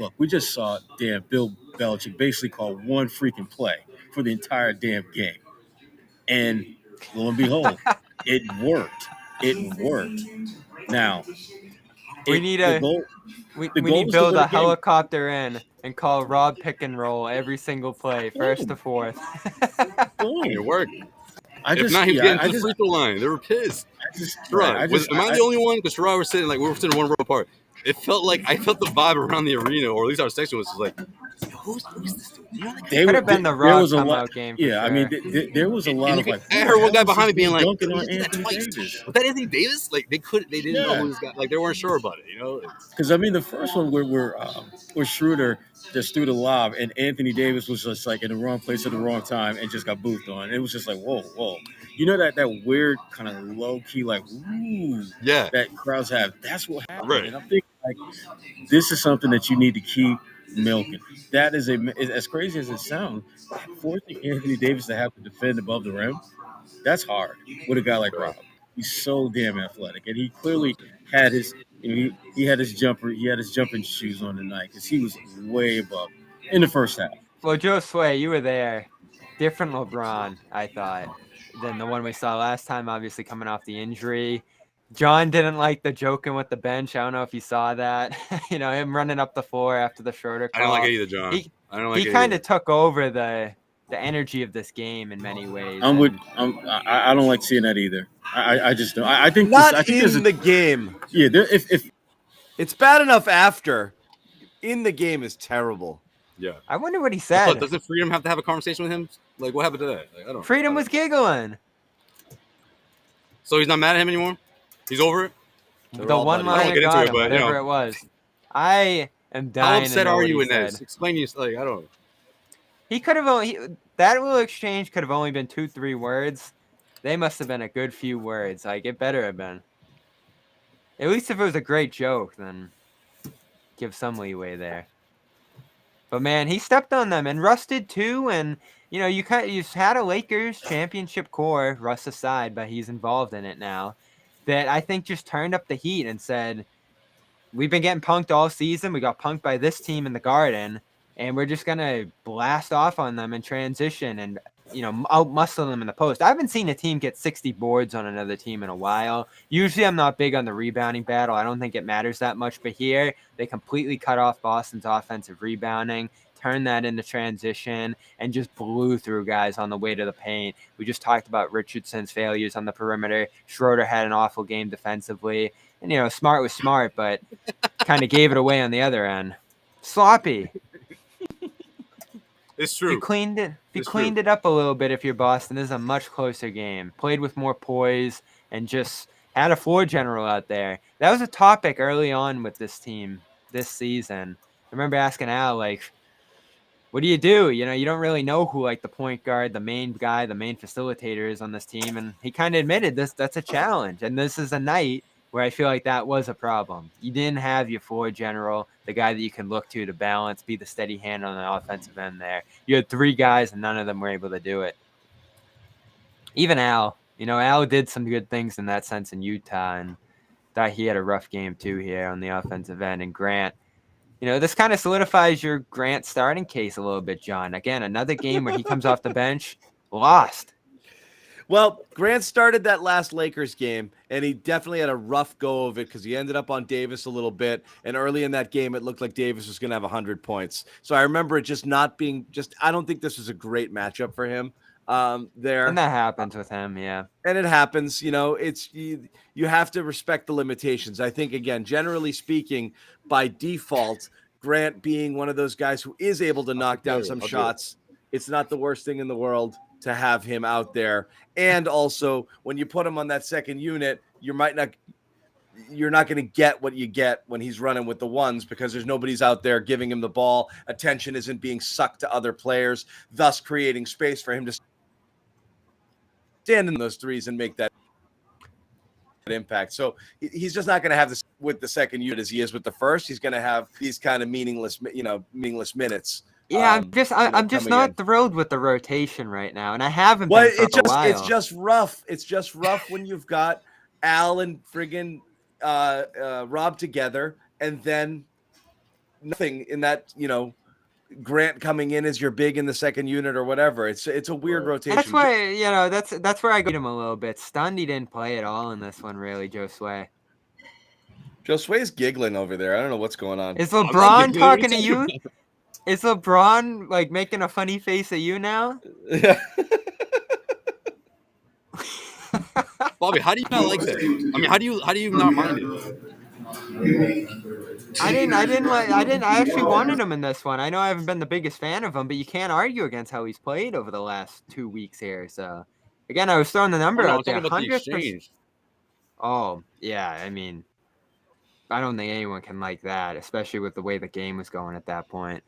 damn Bill Belichick basically call one freaking play for the entire damn game, and lo and behold, it worked. It worked. Now, we need to build a helicopter in and call Rob pick and roll every single play, first to fourth. It worked. If not, he's getting to the free throw line. They were pissed. Am I the only one? Because Sherrod was sitting we were sitting 1 row apart. It felt like I felt the vibe around the arena, or at least our section was just like, who's this dude? Could have been the Rob come-out game. Yeah, I mean, there was a lot of I heard one guy behind me being like, "Was that Anthony Davis?" Like they didn't know who this guy. Like they weren't sure about it, Because I mean, the first one where Schroeder just threw the lob, and Anthony Davis was just like in the wrong place at the wrong time and just got boofed on. It was just like, whoa. That weird kind of low key, like, ooh, that crowds have. That's what happened. Right. And I'm thinking, like, this is something that you need to keep milking. That is as crazy as it sounds, forcing Anthony Davis to have to defend above the rim, that's hard with a guy like Rob. He's so damn athletic, and he clearly had his he had his jumping shoes on tonight because he was way above in the first half. Well, Josue, you were there. Different LeBron, I thought, than the one we saw last time. Obviously, coming off the injury. John didn't like the joking with the bench. I don't know if you saw that. Him running up the floor after the Schroeder call. I don't like it either, John. He kind of took over the energy of this game in many ways. I don't like seeing that either. I just don't. I think Not I think in the game. Yeah, if It's bad enough after. In the game is terrible. Yeah. I wonder what he I said. thought, doesn't Freedom have to have a conversation with him? Like, what happened to that? Like, I don't. Freedom was giggling. So he's not mad at him anymore. He's over it. The all one buddies. I don't liner get into got it, him, but, whatever it was. I am dying. How to upset know are what you he in said. this? Explain you. Like, I don't. He could have only that little exchange could have only been 2-3 words. They must have been a good few words. Like, it better have been. At least if it was a great joke, then give some leeway there. But man, he stepped on them and Russ did too. And you know, you had a Lakers championship core, Russ aside, but he's involved in it now. That I think just turned up the heat and said, "We've been getting punked all season. We got punked by this team in the Garden, and we're just gonna blast off on them in transition and out muscle them in the post." I haven't seen a team get 60 boards on another team in a while. Usually, I'm not big on the rebounding battle. I don't think it matters that much. But here, they completely cut off Boston's offensive rebounding, turned that into transition, and just blew through guys on the way to the paint. We just talked about Richardson's failures on the perimeter. Schroeder had an awful game defensively. And, Smart was smart, but kind of gave it away on the other end. Sloppy. It's true. If you cleaned it up a little bit, if you're Boston, this is a much closer game. Played with more poise and just had a floor general out there. That was a topic early on with this team this season. I remember asking Al, like, what do? You don't really know who, like, the point guard, the main guy, the main facilitator is on this team. And he kind of admitted that's a challenge. And this is a night where I feel like that was a problem. You didn't have your floor general, the guy that you can look to balance, be the steady hand on the offensive end there. You had 3 guys, and none of them were able to do it. Even Al. Al did some good things in that sense in Utah, and thought he had a rough game too here on the offensive end. And Grant, this kind of solidifies your Grant starting case a little bit, John. Again, another game where he comes off the bench, lost. Well, Grant started that last Lakers game, and he definitely had a rough go of it because he ended up on Davis a little bit. And early in that game, it looked like Davis was going to have 100 points. So I remember it just not being I don't think this was a great matchup for him there. And that happens with him, yeah. And it happens, it's you have to respect the limitations. I think, again, generally speaking, by default, Grant being one of those guys who is able to knock down some shots, it's not the worst thing in the world to have him out there. And also, when you put him on that second unit, you're not going to get what you get when he's running with the ones because there's nobody's out there giving him the ball. Attention isn't being sucked to other players, thus creating space for him to stand in those threes and make that impact. So he's just not going to have this with the second unit as he is with the first. He's going to have these kind of meaningless minutes. Yeah, I'm just not thrilled with the rotation right now, and I haven't been for a while. It's just rough. It's just rough when you've got Al and friggin' Rob together, and then nothing in that. Grant coming in as your big in the second unit or whatever. It's a weird rotation. That's why that's where I get him a little bit stunned. He didn't play at all in this one, really, Josue. Josue's giggling over there. I don't know what's going on. Is LeBron talking to you? Is LeBron like making a funny face at you now? Yeah. Bobby, how do you not like that? I mean, how do you not mind it? I actually wanted him in this one. I know I haven't been the biggest fan of him, but you can't argue against how he's played over the last 2 weeks here. So again, I was throwing the number out there. 100%. Oh, yeah. I mean, I don't think anyone can like that, especially with the way the game was going at that point.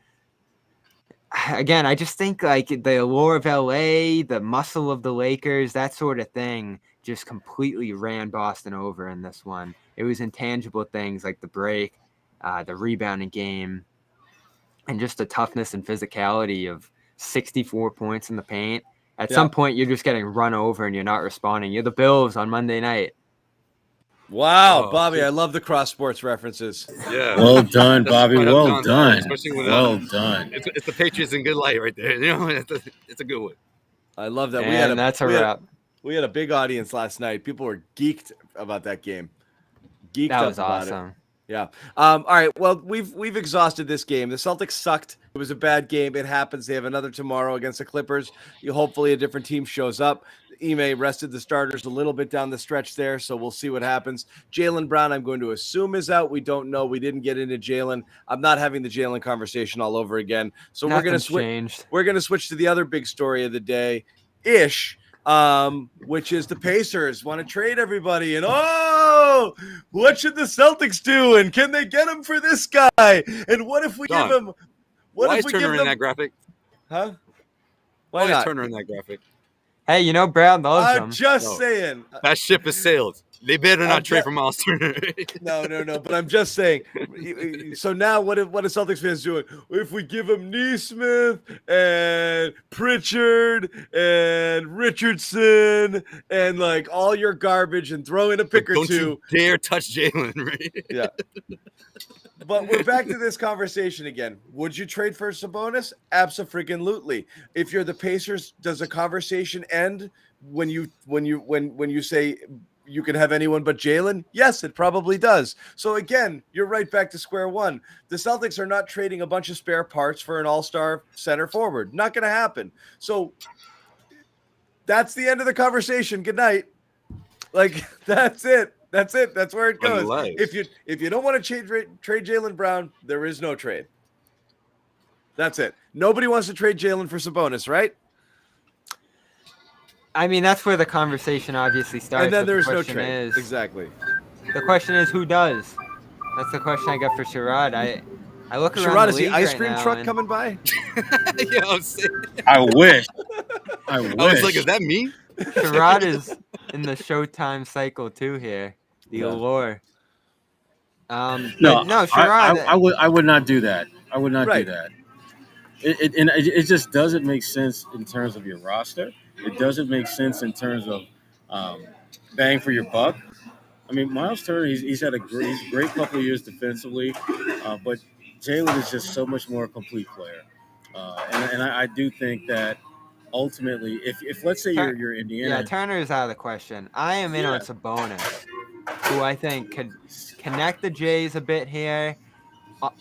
Again, I just think like the allure of LA, the muscle of the Lakers, that sort of thing just completely ran Boston over in this one. It was intangible things like the break, the rebounding game, and just the toughness and physicality of 64 points in the paint. At some point, you're just getting run over and you're not responding. You're the Bills on Monday night. Wow, Bobby, I love the cross sports references. Yeah. Well done, Bobby. Well done. Especially with well done. It's the Patriots in good light right there. It's a good one. I love that. And that's a wrap. We had a big audience last night. People were geeked about that game. That was awesome. Yeah. All right. Well, we've exhausted this game. The Celtics sucked. It was a bad game. It happens. They have another tomorrow against the Clippers. Hopefully, a different team shows up. Ime rested the starters a little bit down the stretch there, so we'll see what happens. Jaylen Brown, I'm going to assume is out. We don't know. We didn't get into Jaylen. I'm not having the Jaylen conversation all over again. So we're gonna switch. Changed. We're gonna switch to the other big story of the day, which is the Pacers want to trade everybody. And what should the Celtics do? And can they get him for this guy? And what if we Don, give him? Why is Turner in that graphic? Huh? Why is Turner in that graphic? Hey, Brown loves him. I'm just saying. That ship has sailed. They better not trade for Miles Turner. No. But I'm just saying. So now, what are Celtics fans doing? If we give him Nesmith and Pritchard and Richardson and like all your garbage and throw in a pick or two. Don't you dare touch Jaylen, right? Yeah. But we're back to this conversation again. Would you trade for Sabonis? Abso-freaking-lutely. If you're the Pacers, does a conversation end when you say you can have anyone but Jaylen? Yes, it probably does. So again, you're right back to square one. The Celtics are not trading a bunch of spare parts for an all-star center forward. Not going to happen. So that's the end of the conversation. Good night. Like, that's it. That's it. That's where it goes. If you don't want to trade Jaylen Brown, there is no trade. That's it. Nobody wants to trade Jaylen for Sabonis, right? I mean, that's where the conversation obviously starts. And then there's no trade. Exactly. The question is, who does? That's the question I got for Sherrod. I look around Sherrod, the is the league ice right cream now truck coming by? Yeah, I'm saying. I wish. I was like, is that me? Sherrod is in the Showtime cycle too here. The allure. Sherrod. I would not do that. I would not do that. It just doesn't make sense in terms of your roster. It doesn't make sense in terms of bang for your buck. I mean, Miles Turner, he's had a great couple of years defensively, but Jaylen is just so much more a complete player. And I do think that ultimately, if let's say you're Indiana. Yeah, Turner is out of the question. I am in on Sabonis, who I think could connect the Jays a bit here.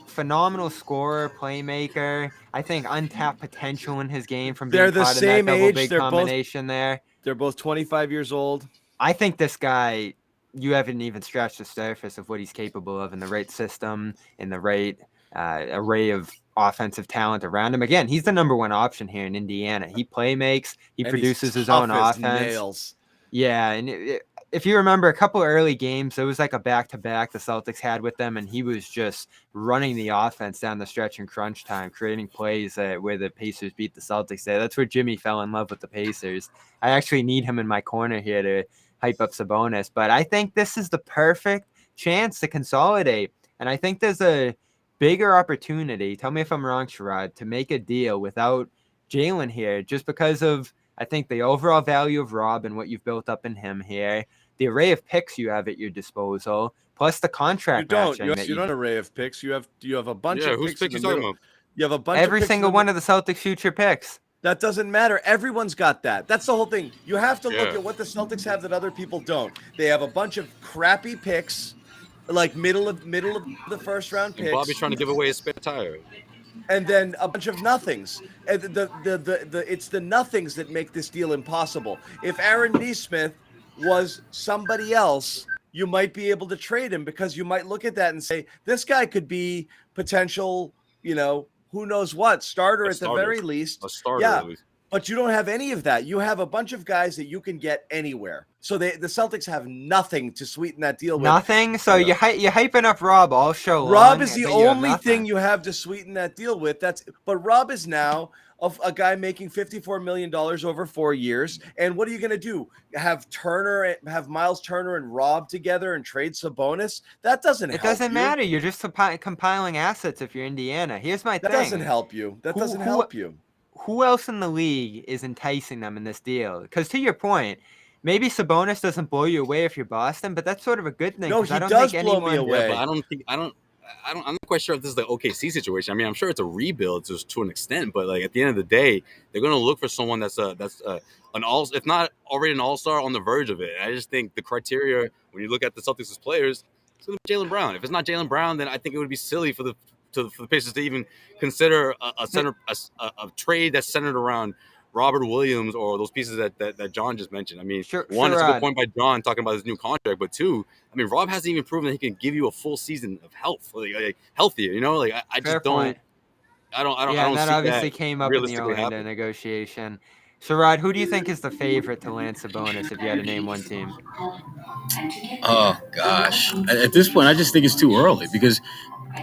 Phenomenal scorer, playmaker. I think untapped potential in his game from being the caught same in that double age. big combination there. They're both 25 years old. I think this guy, you haven't even scratched the surface of what he's capable of in the right system, in the right array of offensive talent around him. Again, he's the number one option here in Indiana. He makes, he produces his own offense. Nails. Yeah, and if you remember a couple of early games, it was like a back-to-back the Celtics had with them, and he was just running the offense down the stretch in crunch time, creating plays where the Pacers beat the Celtics there. That's where Jimmy fell in love with the Pacers. I actually need him in my corner here to hype up Sabonis, but I think this is the perfect chance to consolidate, and I think there's a bigger opportunity, tell me if I'm wrong, Sherrod, to make a deal without Jaylen here, just because of, I think, the overall value of Rob and what you've built up in him here, the array of picks you have at your disposal, plus the contract matching. You don't have an array of picks. You have a bunch of whose picks. Pick you talking about? You have a bunch Every of picks single one of the Celtics' future picks. That doesn't matter. Everyone's got that. That's the whole thing. You have to look at what the Celtics have that other people don't. They have a bunch of crappy picks, like middle of the first round picks. And Bobby's trying to give away his spare tire. And then a bunch of nothings. And it's the nothings that make this deal impossible. If Aaron Nesmith was somebody else, you might be able to trade him because you might look at that and say, this guy could be potential, who knows what, starter at the very least. A starter at least. But you don't have any of that. You have a bunch of guys that you can get anywhere. So the Celtics have nothing to sweeten that deal with. Nothing? So you're hyping up Rob all show long. Rob is the only thing you have to sweeten that deal with. But Rob is now a guy making $54 million over 4 years. And what are you going to do? Have Miles Turner and Rob together and trade Sabonis? That doesn't help you. It doesn't matter. You're just compiling assets if you're Indiana. Here's my thing. That doesn't help you. Help you. Who else in the league is enticing them in this deal? Because to your point, maybe Sabonis doesn't blow you away if you're Boston, but that's sort of a good thing. No, he does blow me away. Yeah, but I'm not quite sure if this is the OKC situation. I mean, I'm sure it's a rebuild to an extent, but like at the end of the day, they're going to look for someone that's an all, if not already an all-star, on the verge of it. I just think the criteria when you look at the Celtics as players, It's going to be Jaylen Brown. If it's not Jaylen Brown, then I think it would be silly for the Pacers to even consider a trade that's centered around Robert Williams or those pieces that John just mentioned. I mean, one, it's a good point by John talking about his new contract, but two, I mean, Rob hasn't even proven that he can give you a full season of health, like healthier. You know, like I just don't. I don't. Yeah, and that see obviously that came up in the Orlando negotiation. Sherrod, who do you think is the favorite to land Sabonis if you had to name one team? Oh gosh, at this point, I just think it's too early because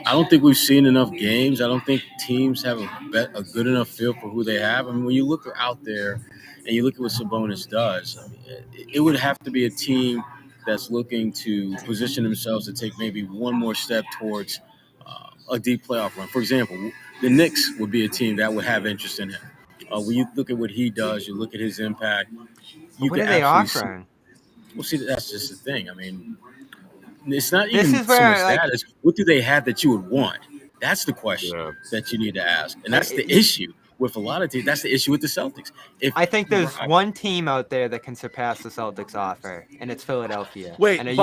I don't think we've seen enough games. I don't think teams have a good enough feel for who they have. I mean, when you look out there and you look at what Sabonis does, I mean, it would have to be a team that's looking to position themselves to take maybe one more step towards a deep playoff run. For example, the Knicks would be a team that would have interest in him. When you look at what he does, you look at his impact. What are they offering? Well, see, that's just the thing. I mean, it's not even so much that. It's what do they have that you would want? That's the question that you need to ask. And that's the issue with a lot of teams. That's the issue with the Celtics. I think there's one team out there that can surpass the Celtics offer, and it's Philadelphia. Wait,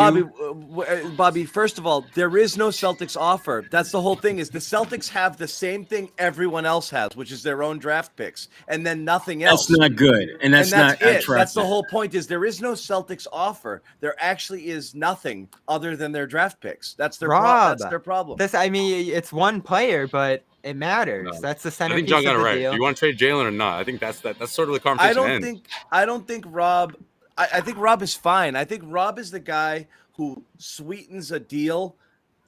Bobby, first of all, there is no Celtics offer. That's the whole thing, is the Celtics have the same thing everyone else has, which is their own draft picks, and then nothing else. That's not good, and that's not it. That's the whole point, is there is no Celtics offer. There actually is nothing other than their draft picks. That's their that's their problem. I mean, it's one player, but it matters. No. That's the centerpiece. I think John got it right. Deal. Do you want to trade Jaylen or not? I think that's sort of the conversation. I don't think Rob. I think Rob is fine. I think Rob is the guy who sweetens a deal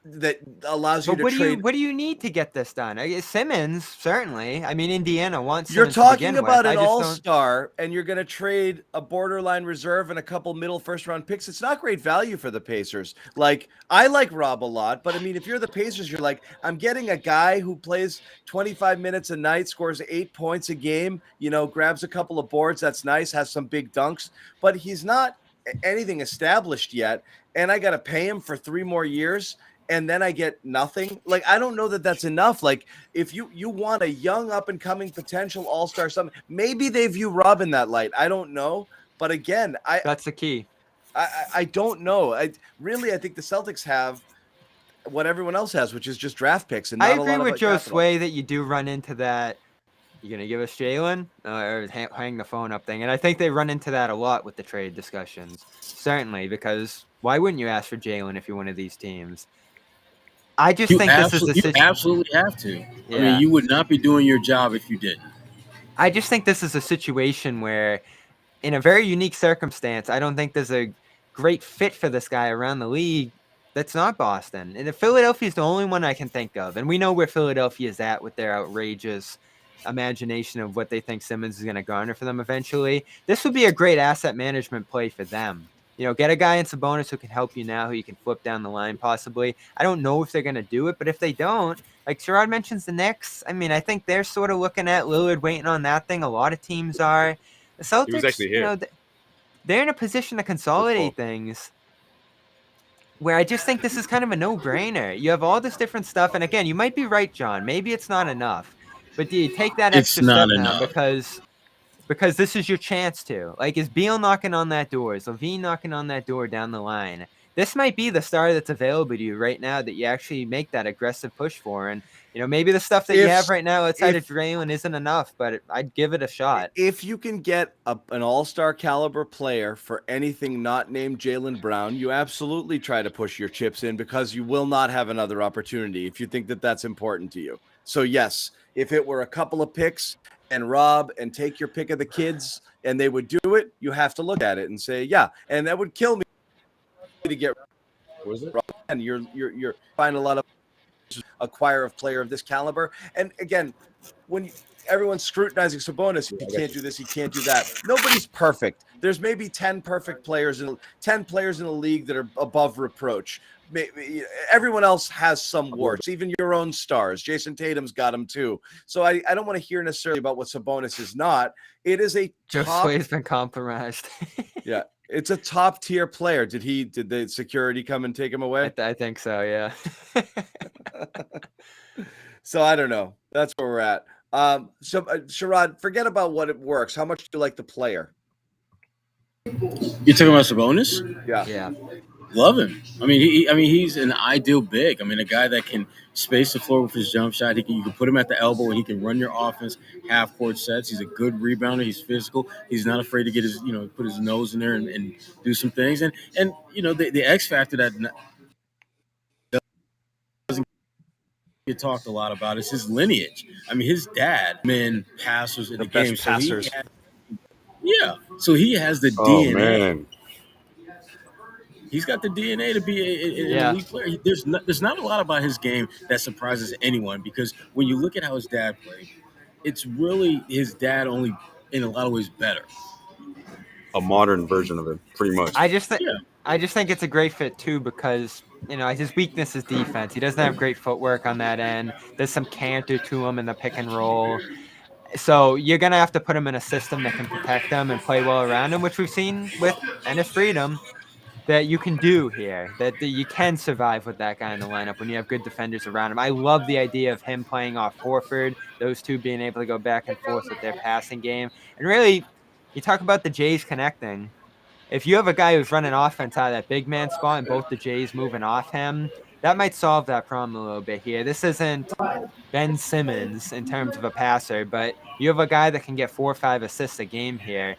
that allows you to trade. What do you need to get this done? Simmons, certainly. I mean, Indiana wants Simmons. You're talking about an all-star, and you're going to trade a borderline reserve and a couple middle first-round picks. It's not great value for the Pacers. Like, I like Rob a lot, but I mean, if you're the Pacers, you're like, I'm getting a guy who plays 25 minutes a night, scores 8 points a game, grabs a couple of boards. That's nice, has some big dunks, but he's not anything established yet, and I got to pay him for 3 more years. And then I get nothing. Like, I don't know that that's enough. Like, if you want a young up-and-coming potential all-star, something, maybe they view Rob in that light. I don't know. But again, that's the key. I don't know. I think the Celtics have what everyone else has, which is just draft picks. And not I agree a lot with of Josue that you do run into that. You're going to give us Jaylen or hang the phone up thing. And I think they run into that a lot with the trade discussions. Certainly, because why wouldn't you ask for Jaylen if you're one of these teams? I just think this is a situation. You absolutely have to. Yeah. I mean, you would not be doing your job if you didn't. I just think this is a situation where, in a very unique circumstance, I don't think there's a great fit for this guy around the league that's not Boston. And Philadelphia is the only one I can think of. And we know where Philadelphia is at with their outrageous imagination of what they think Simmons is going to garner for them eventually. This would be a great asset management play for them. Get a guy in Sabonis who can help you now, who you can flip down the line possibly. I don't know if they're going to do it, but if they don't, like Sherrod mentions the Knicks, I mean, I think they're sort of looking at Lillard waiting on that thing. A lot of teams are. The Celtics, he was actually here. They're in a position to consolidate things where I just think this is kind of a no-brainer. You have all this different stuff, and again, you might be right, John. Maybe it's not enough, but do you take that extra step now because this is your chance to? Like, is Beal knocking on that door? Is Levine knocking on that door down the line? This might be the star that's available to you right now that you actually make that aggressive push for. And, maybe the stuff that you have right now outside of Jaylen isn't enough, but I'd give it a shot. If you can get an all-star caliber player for anything not named Jaylen Brown, you absolutely try to push your chips in because you will not have another opportunity if you think that that's important to you. So, yes, if it were a couple of picks and Rob and take your pick of the kids and they would do it, you have to look at it and say, yeah, and that would kill me to get Rob. And you're find a lot of acquire a player of this caliber. And again, when everyone's scrutinizing Sabonis, he can't do this, he can't do that. Nobody's perfect. There's maybe 10 perfect players in 10 players in the league that are above reproach. Everyone else has some warts, even your own stars. Jason Tatum's got them too. So I don't want to hear necessarily about what Sabonis is not. It is a Josue's been compromised. Yeah, it's a top tier player. Did the security come and take him away? I think so, yeah. So I don't know. That's where we're at. So Sherrod, forget about what it works. How much do you like the player? You're talking about Sabonis? Yeah. Yeah. Love him. I mean, he's an ideal big. I mean, a guy that can space the floor with his jump shot. You can put him at the elbow and he can run your offense half court sets. He's a good rebounder. He's physical. He's not afraid to get his, put his nose in there and do some things. And the X factor that doesn't get talked a lot about is his lineage. I mean, his dad, passers in the best game. passers. So he has the Oh DNA. man. He's got the DNA to be an elite player. There's not a lot about his game that surprises anyone, because when you look at how his dad played, it's really his dad, only in a lot of ways better. A modern version of it, pretty much. I just think it's a great fit too, because his weakness is defense. He doesn't have great footwork on that end. There's some canter to him in the pick and roll. So you're gonna have to put him in a system that can protect him and play well around him, which we've seen with Ennis Freedom that you can do here, that you can survive with that guy in the lineup when you have good defenders around him. I love the idea of him playing off Horford, those two being able to go back and forth with their passing game. And really, you talk about the Jays connecting. If you have a guy who's running offense out of that big man spot and both the Jays moving off him, that might solve that problem a little bit here. This isn't Ben Simmons in terms of a passer, but you have a guy that can get 4 or 5 assists a game here.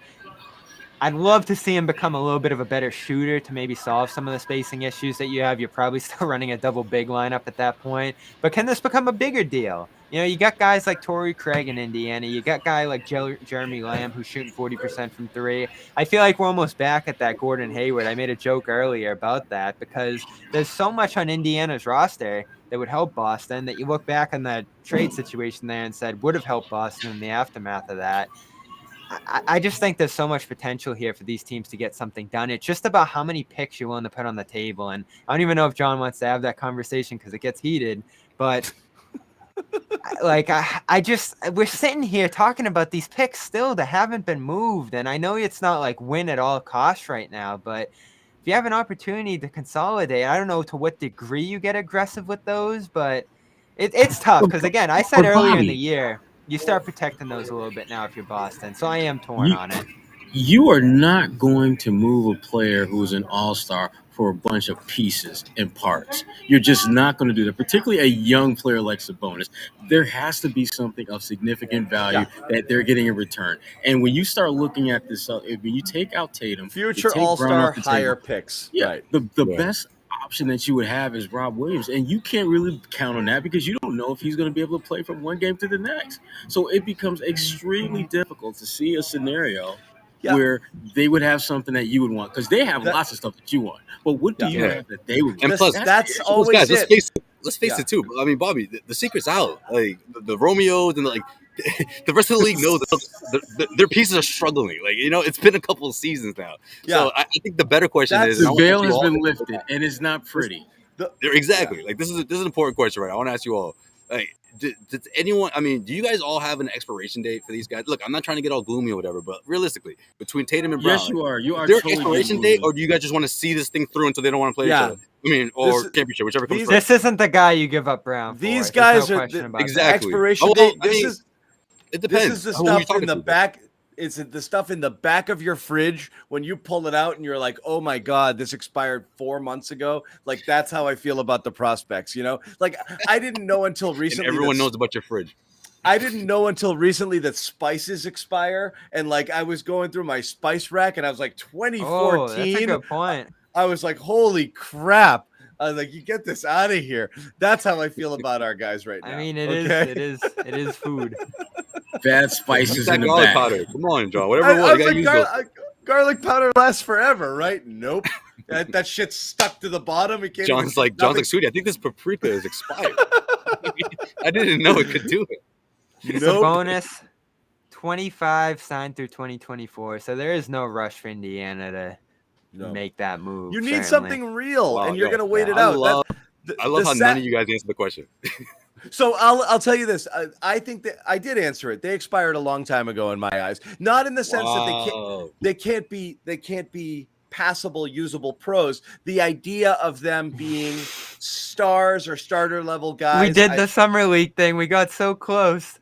I'd love to see him become a little bit of a better shooter to maybe solve some of the spacing issues that you have. You're probably still running a double big lineup at that point. But can this become a bigger deal? You got guys like Torrey Craig in Indiana. You got guy like Jeremy Lamb who's shooting 40% from 3. I feel like we're almost back at that Gordon Hayward. I made a joke earlier about that because there's so much on Indiana's roster that would help Boston that you look back on that trade situation there and said would have helped Boston in the aftermath of that. I just think there's so much potential here for these teams to get something done. It's just about how many picks you're willing to put on the table. And I don't even know if John wants to have that conversation because it gets heated. But we're sitting here talking about these picks still that haven't been moved. And I know it's not like win at all costs right now, but if you have an opportunity to consolidate, I don't know to what degree you get aggressive with those, but it's tough. Because again, I said earlier in the year, you start protecting those a little bit now if you're Boston. So I am torn on it. You are not going to move a player who's an all-star for a bunch of pieces and parts. You're just not going to do that, particularly a young player like Sabonis. There has to be something of significant value that they're getting in return. And when you start looking at this, when you take out Tatum, future all-star higher picks. Yeah, right. The best option that you would have is Rob Williams, and you can't really count on that because you don't know if he's going to be able to play from one game to the next. So it becomes extremely difficult to see a scenario where they would have something that you would want, because they have lots of stuff that you want. But what do you have that they would? And plus, that's always guys, it. Let's face it too. I mean, Bobby, the secret's out. Like the Romeos and the rest of the league knows their pieces are struggling. It's been a couple of seasons now. Yeah. So I think the better question is: the veil has been lifted, and it's not pretty. Exactly. Yeah. This is an important question, right? I want to ask you all. Does anyone? I mean, do you guys all have an expiration date for these guys? Look, I'm not trying to get all gloomy or whatever, but realistically, between Tatum and Brown, yes, you are. You are. Is there totally an expiration date, or do you guys just want to see this thing through until they don't want to play each other? I mean, or championship, whichever comes first. This isn't the guy you give up Brown for. These guys are exactly expiration date. It depends. This is the stuff in the back. It's the stuff in the back of your fridge when you pull it out and you're like, oh my God, this expired 4 months ago. Like, that's how I feel about the prospects, Like, I didn't know until recently. And everyone knows about your fridge. I didn't know until recently that spices expire. And like, I was going through my spice rack and I was like, 2014. Oh, that's a good point. I was like, holy crap. I was like, you get this out of here. That's how I feel about our guys right now. I mean, it is food. Bad spices in the garlic back. Powder. Come on, John. Whatever it was, you gotta use garlic powder lasts forever, right? Nope. that shit's stuck to the bottom. It can't John's like, sweetie, I think this paprika is expired. I didn't know it could do it. It's a bonus. 25 signed through 2024, so there is no rush for Indiana to make that move. You need something real, and you're going to wait it out. I love how none of you guys answered the question. So I'll tell you this. I think that I did answer it. They expired a long time ago in my eyes. Not in the sense that they can't be passable, usable pros. The idea of them being stars or starter level guys. We did the summer league thing. We got so close.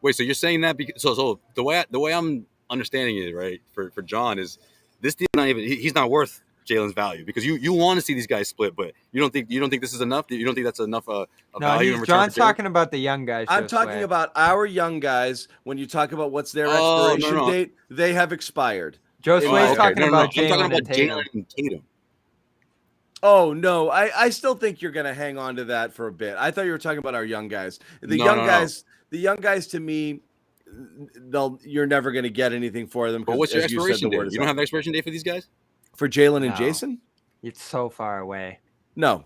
Wait, so you're saying that because so the way I'm understanding it, right, for John is this deal not even he's not worth Jalen's value, because you want to see these guys split, but you don't think this is enough. You don't think that's enough a value in return. John's for Jalen? talking about the young guys. I'm talking about our young guys. When you talk about what's their Oh, expiration no. date, they have expired. Josue's talking about I'm talking Jalen about and Tatum. Jalen and Tatum. Oh no, I still think you're gonna hang on to that for a bit. I thought you were talking about our young guys. The young guys to me, you're never gonna get anything for them. But what's your as you said, expiration the word date? is You don't up. have an expiration date for these guys? For Jalen and No. Jason? It's so far away. No.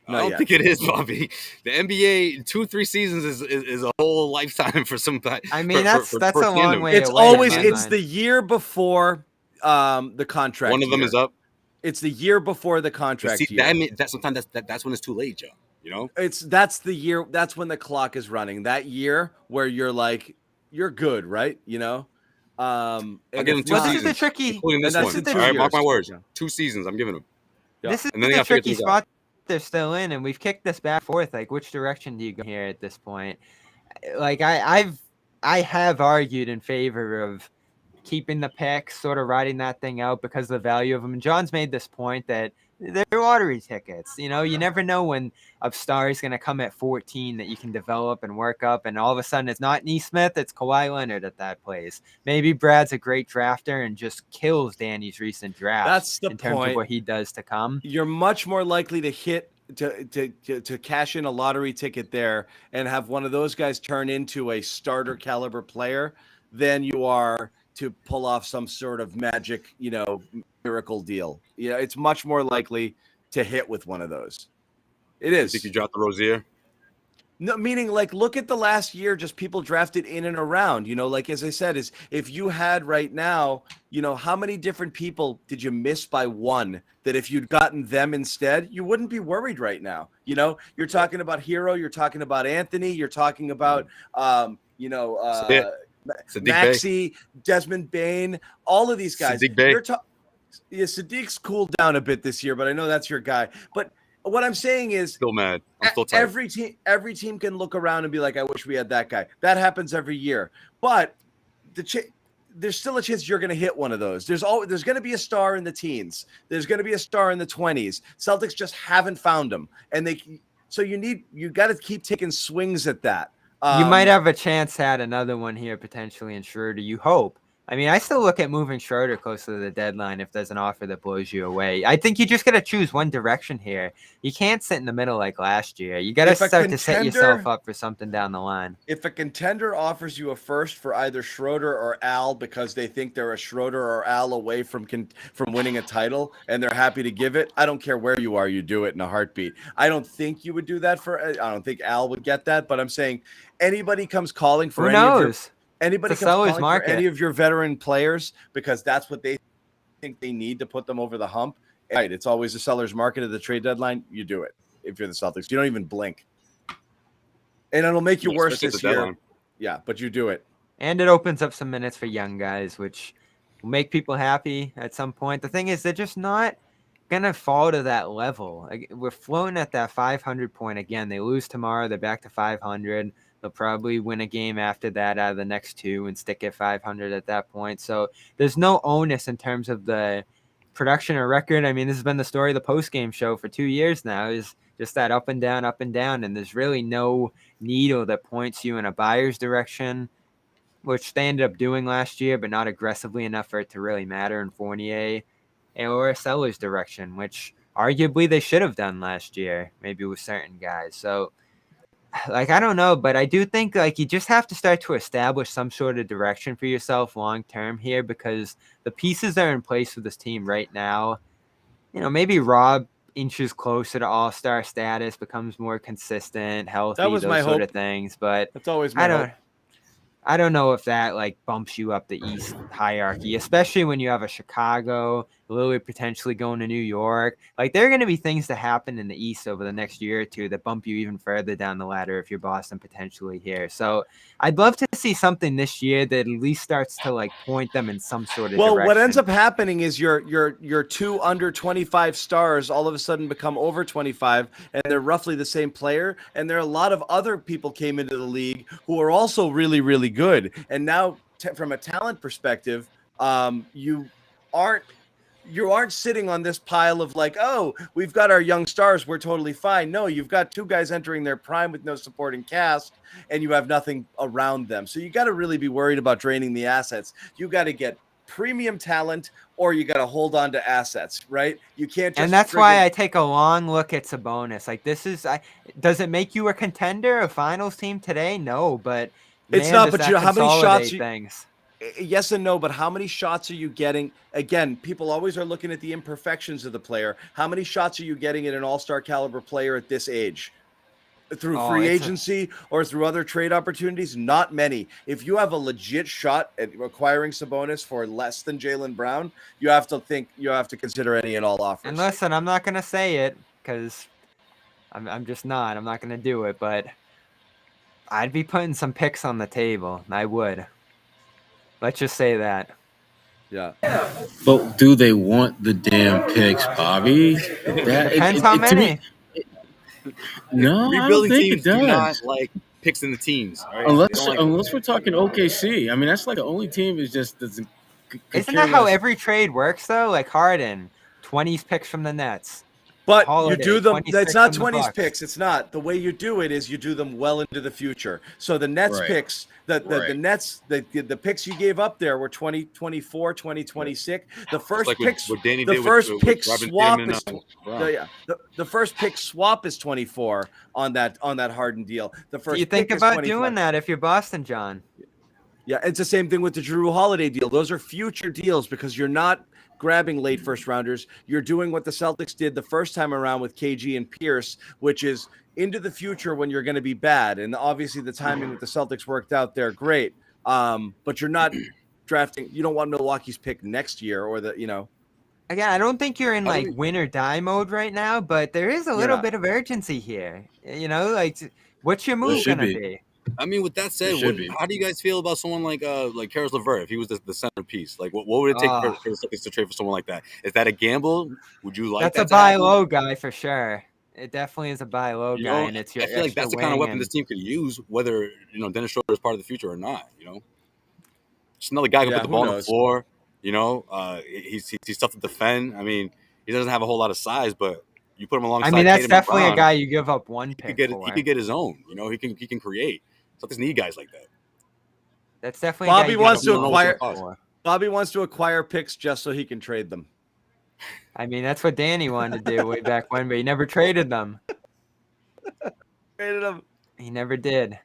I don't think it is, Bobby. The NBA 2-3 seasons is a whole lifetime for some. I mean, that's a long way It's away. always in my it's mind. the year before the contract. One of them year. is up. It's the year before the contract See, year. that's sometimes that's when it's too late, Joe. You know, That's the year. That's when the clock is running. That year where you're like, you're good, right? You know. I'll give him 2 seasons. This is the tricky. Including this and one. that's All right, years. mark my words. Yeah. 2 seasons. I'm giving him. Yeah. This is And then they the gotta figure tricky things out. spot they're still in, and we've kicked this back and forth. Like, which direction do you go here at this point? Like, I have argued in favor of keeping the picks, sort of riding that thing out because of the value of them. And John's made this point that they're lottery tickets. You know, you never know when a star is going to come at 14 that you can develop and work up, and all of a sudden it's not Neesmith, it's Kawhi Leonard at that place. Maybe Brad's a great drafter and just kills Danny's recent draft. That's the in terms point. of what he does to come. You're much more likely to hit to cash in a lottery ticket there and have one of those guys turn into a starter caliber player than you are to pull off some sort of magic, miracle deal. Yeah, it's much more likely to hit with one of those. It is. You think you dropped the Rozier? No, meaning like look at the last year, just people drafted in and around, like as I said, is if you had right now, how many different people did you miss by one that if you'd gotten them instead, you wouldn't be worried right now. You're talking about Hero, you're talking about Anthony, you're talking about, Maxey, Desmond Bain, all of these guys. Sadiq's cooled down a bit this year, but I know that's your guy. But what I'm saying is, still mad. I'm still tight. Every team can look around and be like, I wish we had that guy. That happens every year. But there's still a chance you're going to hit one of those. There's going to be a star in the teens. There's going to be a star in the 20s. Celtics just haven't found them, and you got to keep taking swings at that. You might have a chance at another one here potentially in Schroeder. You hope. I mean, I still look at moving Schroeder closer to the deadline if there's an offer that blows you away. I think you just got to choose one direction here. You can't sit in the middle like last year. You got to start to set yourself up for something down the line. If a contender offers you a first for either Schroeder or Al because they think they're a Schroeder or Al away from winning a title and they're happy to give it, I don't care where you are, you do it in a heartbeat. I don't think you would do that I don't think Al would get that, but I'm saying anybody comes calling for Anybody comes calling for any of your veteran players because that's what they think they need to put them over the hump. Right, it's always a seller's market at the trade deadline. You do it if you're the Celtics. You don't even blink, and it'll make you worse this year. Deadline. Yeah, but you do it, and it opens up some minutes for young guys, which will make people happy at some point. The thing is, they're just not gonna fall to that level. We're floating at that 500 point again. They lose tomorrow, they're back to 500. They'll probably win a game after that out of the next two and stick at 500 at that point. So there's no onus in terms of the production or record. I mean, this has been the story of the postgame show for 2 years now, is just that up and down, and there's really no needle that points you in a buyer's direction, which they ended up doing last year, but not aggressively enough for it to really matter in Fournier, or a seller's direction, which arguably they should have done last year, maybe with certain guys. So, I don't know, but I do think you just have to start to establish some sort of direction for yourself long term here, because the pieces that are in place for this team right now, maybe Rob inches closer to all-star status, becomes more consistent, healthy, those sort of things. But that's always my hope. I don't know if that bumps you up the East hierarchy, especially when you have a Chicago, Lillard potentially going to New York. There are going to be things that happen in the East over the next year or two that bump you even further down the ladder if you're Boston potentially here. So I'd love to see something this year that at least starts to point them in some sort of direction. What ends up happening is your two under 25 stars all of a sudden become over 25, and they're roughly the same player. And there are a lot of other people came into the league who are also really, really good. And now from a talent perspective, you aren't you aren't sitting on this pile of like, oh, we've got our young stars, we're totally fine. No, you've got two guys entering their prime with no supporting cast, and you have nothing around them. So you got to really be worried about draining the assets. You got to get premium talent, or you got to hold on to assets, right? You can't just. And that's why I take a long look at Sabonis. Like does it make you a contender, a finals team today? No, but It's man, not. does But you that know how many shots? consolidate things. Yes and no, but how many shots are you getting? Again, people always are looking at the imperfections of the player. How many shots are you getting at an all-star caliber player at this age? Through free agency or through other trade opportunities? Not many. If you have a legit shot at acquiring Sabonis for less than Jaylen Brown, you have to consider any and all offers. And listen, I'm not going to say it because I'm just not. I'm not going to do it, but I'd be putting some picks on the table. I would. Let's just say that. Yeah. But do they want the damn picks, Bobby? Depends how many. No, I don't Rebuilding think teams it does. do not like picks in the teams. Right? Unless we're talking OKC. I mean, that's like the only team is just doesn't. Isn't that how every trade works though? Like Harden, 20s picks from the Nets. But Holiday, you do them. It's not 20s Bucks. picks. It's not. The way you do it is you do them well into the future. So the Nets picks, the Nets, the picks you gave up there were 2024, 2026. The first like picks, the first pick Robin swap Thiemann is the first pick swap is 24 on that Harden deal. The first. You think about doing that if you're Boston, John? Yeah, it's the same thing with the Jrue Holiday deal. Those are future deals because you're not grabbing late first rounders. You're doing what the Celtics did the first time around with KG and Pierce, which is into the future when you're going to be bad. And obviously the timing with the Celtics worked out there great. But you're not drafting. You don't want Milwaukee's pick next year or Again, I don't think you're in like win or die mode right now, but there is a little bit of urgency here. Like what's your move going to be? I mean, with that said, how do you guys feel about someone like Karis LeVert if he was the centerpiece? Like, what would it take for the Celtics to trade for someone like that? Is that a gamble? Would you like That's a buy low guy for sure. It definitely is a buy low guy, and it's your. I feel like that's the kind of weapon this team could use, whether Dennis Schroeder is part of the future or not. Just another guy who can put the ball on the floor. He's tough to defend. I mean, he doesn't have a whole lot of size, but you put him alongside. I mean, that's Tatum definitely Brown, a guy you give up one pick for. He could get his own. He can create. Celtics need guys like that. That's definitely Bobby wants to acquire. Bobby wants to acquire picks just so he can trade them. I mean, that's what Danny wanted to do way back when, but he never traded them. Traded them. He never did.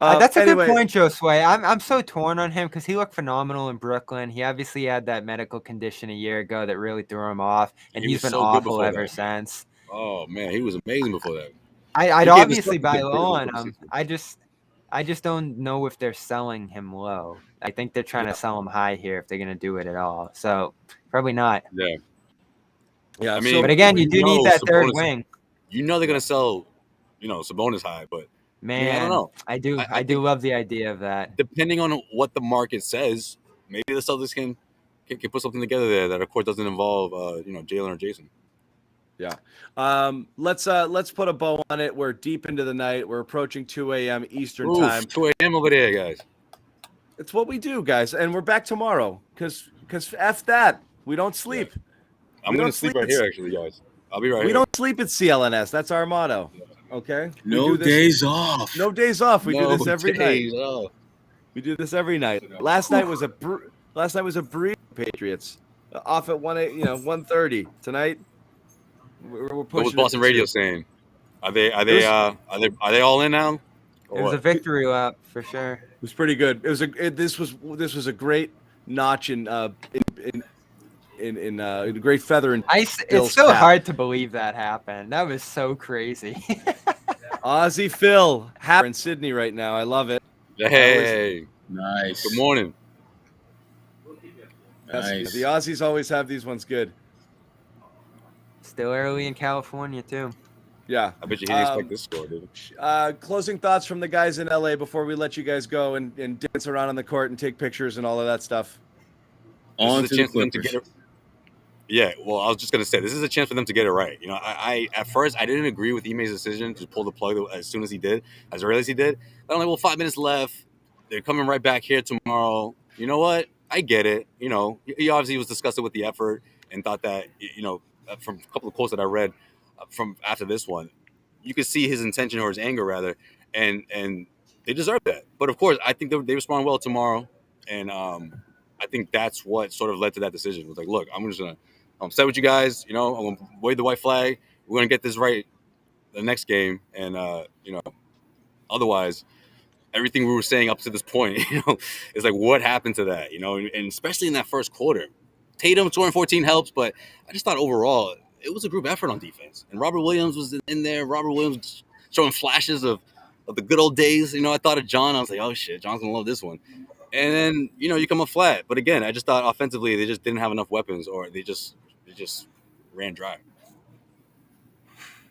That's a good point, Josue. I'm so torn on him because he looked phenomenal in Brooklyn. He obviously had that medical condition a year ago that really threw him off, and he's been awful ever since. Oh man, he was amazing before that. I'd obviously buy low on him. I just don't know if they're selling him low. I think they're trying to sell him high here if they're going to do it at all. So probably not. Yeah. Yeah. I mean, but again, you do need that third wing. They're going to sell, Sabonis high, but man, I don't know. I do love the idea of that. Depending on what the market says, maybe the Celtics can put something together there that, of course, doesn't involve, Jaylen or Jason. Yeah. Let's put a bow on it. We're deep into the night. We're approaching 2 a.m. Eastern time. 2 a.m. over there, guys. It's what we do, guys. And we're back tomorrow because F that. We don't sleep. Yeah. I'm going to sleep right here, actually, guys. I'll be right here. We don't sleep at CLNS. That's our motto. Okay? No days off. No days off. We do this every night. We do this every night. Last night was a breeze, Patriots. Off at 1:30. Tonight we're pushing. What was Boston Radio saying? Are they all in now? It was a victory lap for sure. It was pretty good. This was a great notch in a great feather in it's so hard to believe that happened. That was so crazy. Aussie Phil in Sydney right now. I love it. Hey, nice. Good morning. Nice. The Aussies always have these ones good. Still early in California too. Yeah. I bet you can't expect this score, dude. Closing thoughts from the guys in LA before we let you guys go and dance around on the court and take pictures and all of that stuff. On to the Clippers. Yeah, well, I was just gonna say this is a chance for them to get it right. I at first I didn't agree with Ime's decision to pull the plug as early as he did. But I'm like, well, 5 minutes left. They're coming right back here tomorrow. You know what? I get it. You know, he obviously was disgusted with the effort and thought that, you know, from a couple of quotes that I read from after this one, you could see his intention or his anger rather, and they deserve that. But of course, I think they respond well tomorrow, and I think that's what sort of led to that decision. It was like, look, I'm just gonna set with you guys. You know, I'm gonna wave the white flag. We're gonna get this right the next game, and you know, otherwise, everything we were saying up to this point, you know, is like, what happened to that? You know, and especially in that first quarter, Tatum scoring 14 helps, but I just thought overall it was a group effort on defense, and Robert Williams was in there. Robert Williams showing flashes of the good old days. You know, I thought of John. I was like, oh shit, John's gonna love this one. And then, you know, you come up flat. But again, I just thought offensively they just didn't have enough weapons, or they just ran dry.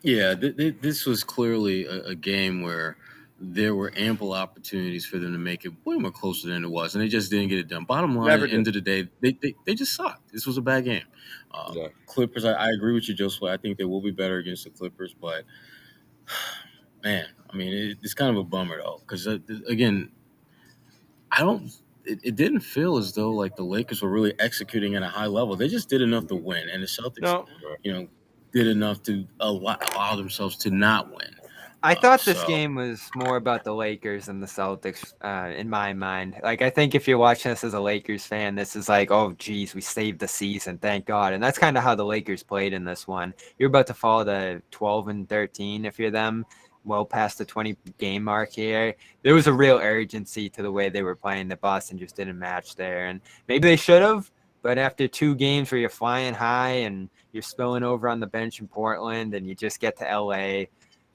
Yeah, this was clearly a game where there were ample opportunities for them to make it way more closer than it was, and they just didn't get it done. Bottom line, at the end of the day, they just sucked. This was a bad game. Clippers, I agree with you, Josue. I think they will be better against the Clippers, but man, I mean, it's kind of a bummer though, because again, it didn't feel as though like the Lakers were really executing at a high level. They just did enough to win, and the Celtics, you know, did enough to allow themselves to not win. I thought this game was more about the Lakers than the Celtics, in my mind. Like, I think if you're watching this as a Lakers fan, this is like, oh, geez, we saved the season, thank God. And that's kind of how the Lakers played in this one. You're about to fall to 12-13 if you're them, well past the 20-game mark here. There was a real urgency to the way they were playing that Boston just didn't match there. And maybe they should have, but after 2 games where you're flying high and you're spilling over on the bench in Portland and you just get to L.A.,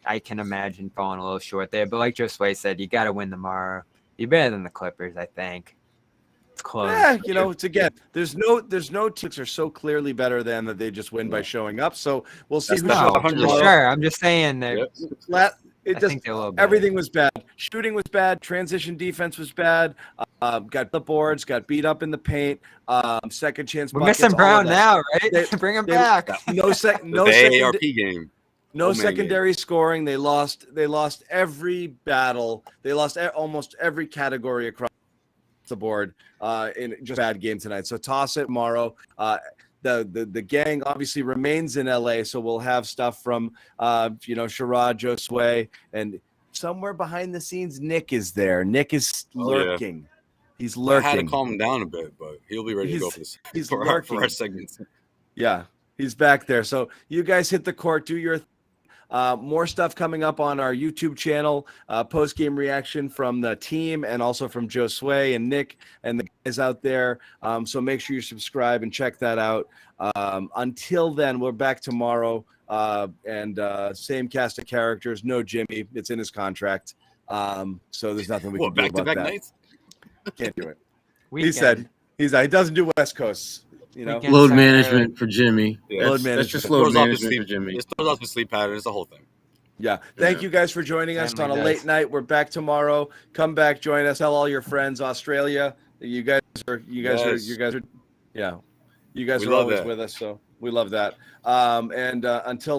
I can imagine falling a little short there. But like Josue said, you got to win tomorrow. You're better than the Clippers, I think. It's close. Yeah, you know, it's again, there's no teams are so clearly better than that they just win by showing up. So we'll see who shows up tomorrow. Sure, I'm just saying that. Everything was bad. Shooting was bad. Transition defense was bad. Got the boards. Got beat up in the paint. Second chance. We're missing Brown now, right? Bring him back. No AARP game. No secondary scoring. They lost every battle. They lost almost every category across the board in just bad game tonight. So toss it tomorrow. The gang obviously remains in LA, so we'll have stuff from Sherrod, Josue, and somewhere behind the scenes, Nick is there. Nick is lurking. Yeah. He's lurking. I had to calm him down a bit, but he'll be ready to go for our segments. Yeah, he's back there. So you guys hit the court, do your more stuff coming up on our YouTube channel, post-game reaction from the team and also from Josue and Nick and the guys out there. So make sure you subscribe and check that out. Until then, we're back tomorrow and same cast of characters. No Jimmy. It's in his contract. So there's nothing we can do about that. Nights? Can't do it. He said he doesn't do West Coasts. You know, load management for Jimmy. Yeah. Load management. That's just load management for Jimmy. It throws off the sleep pattern. It's the whole thing. Yeah. Thank you guys for joining us on a late night. We're back tomorrow. Come back, join us. Tell all your friends. Australia. You guys are. Yeah. You guys are always with us. So we love that. And until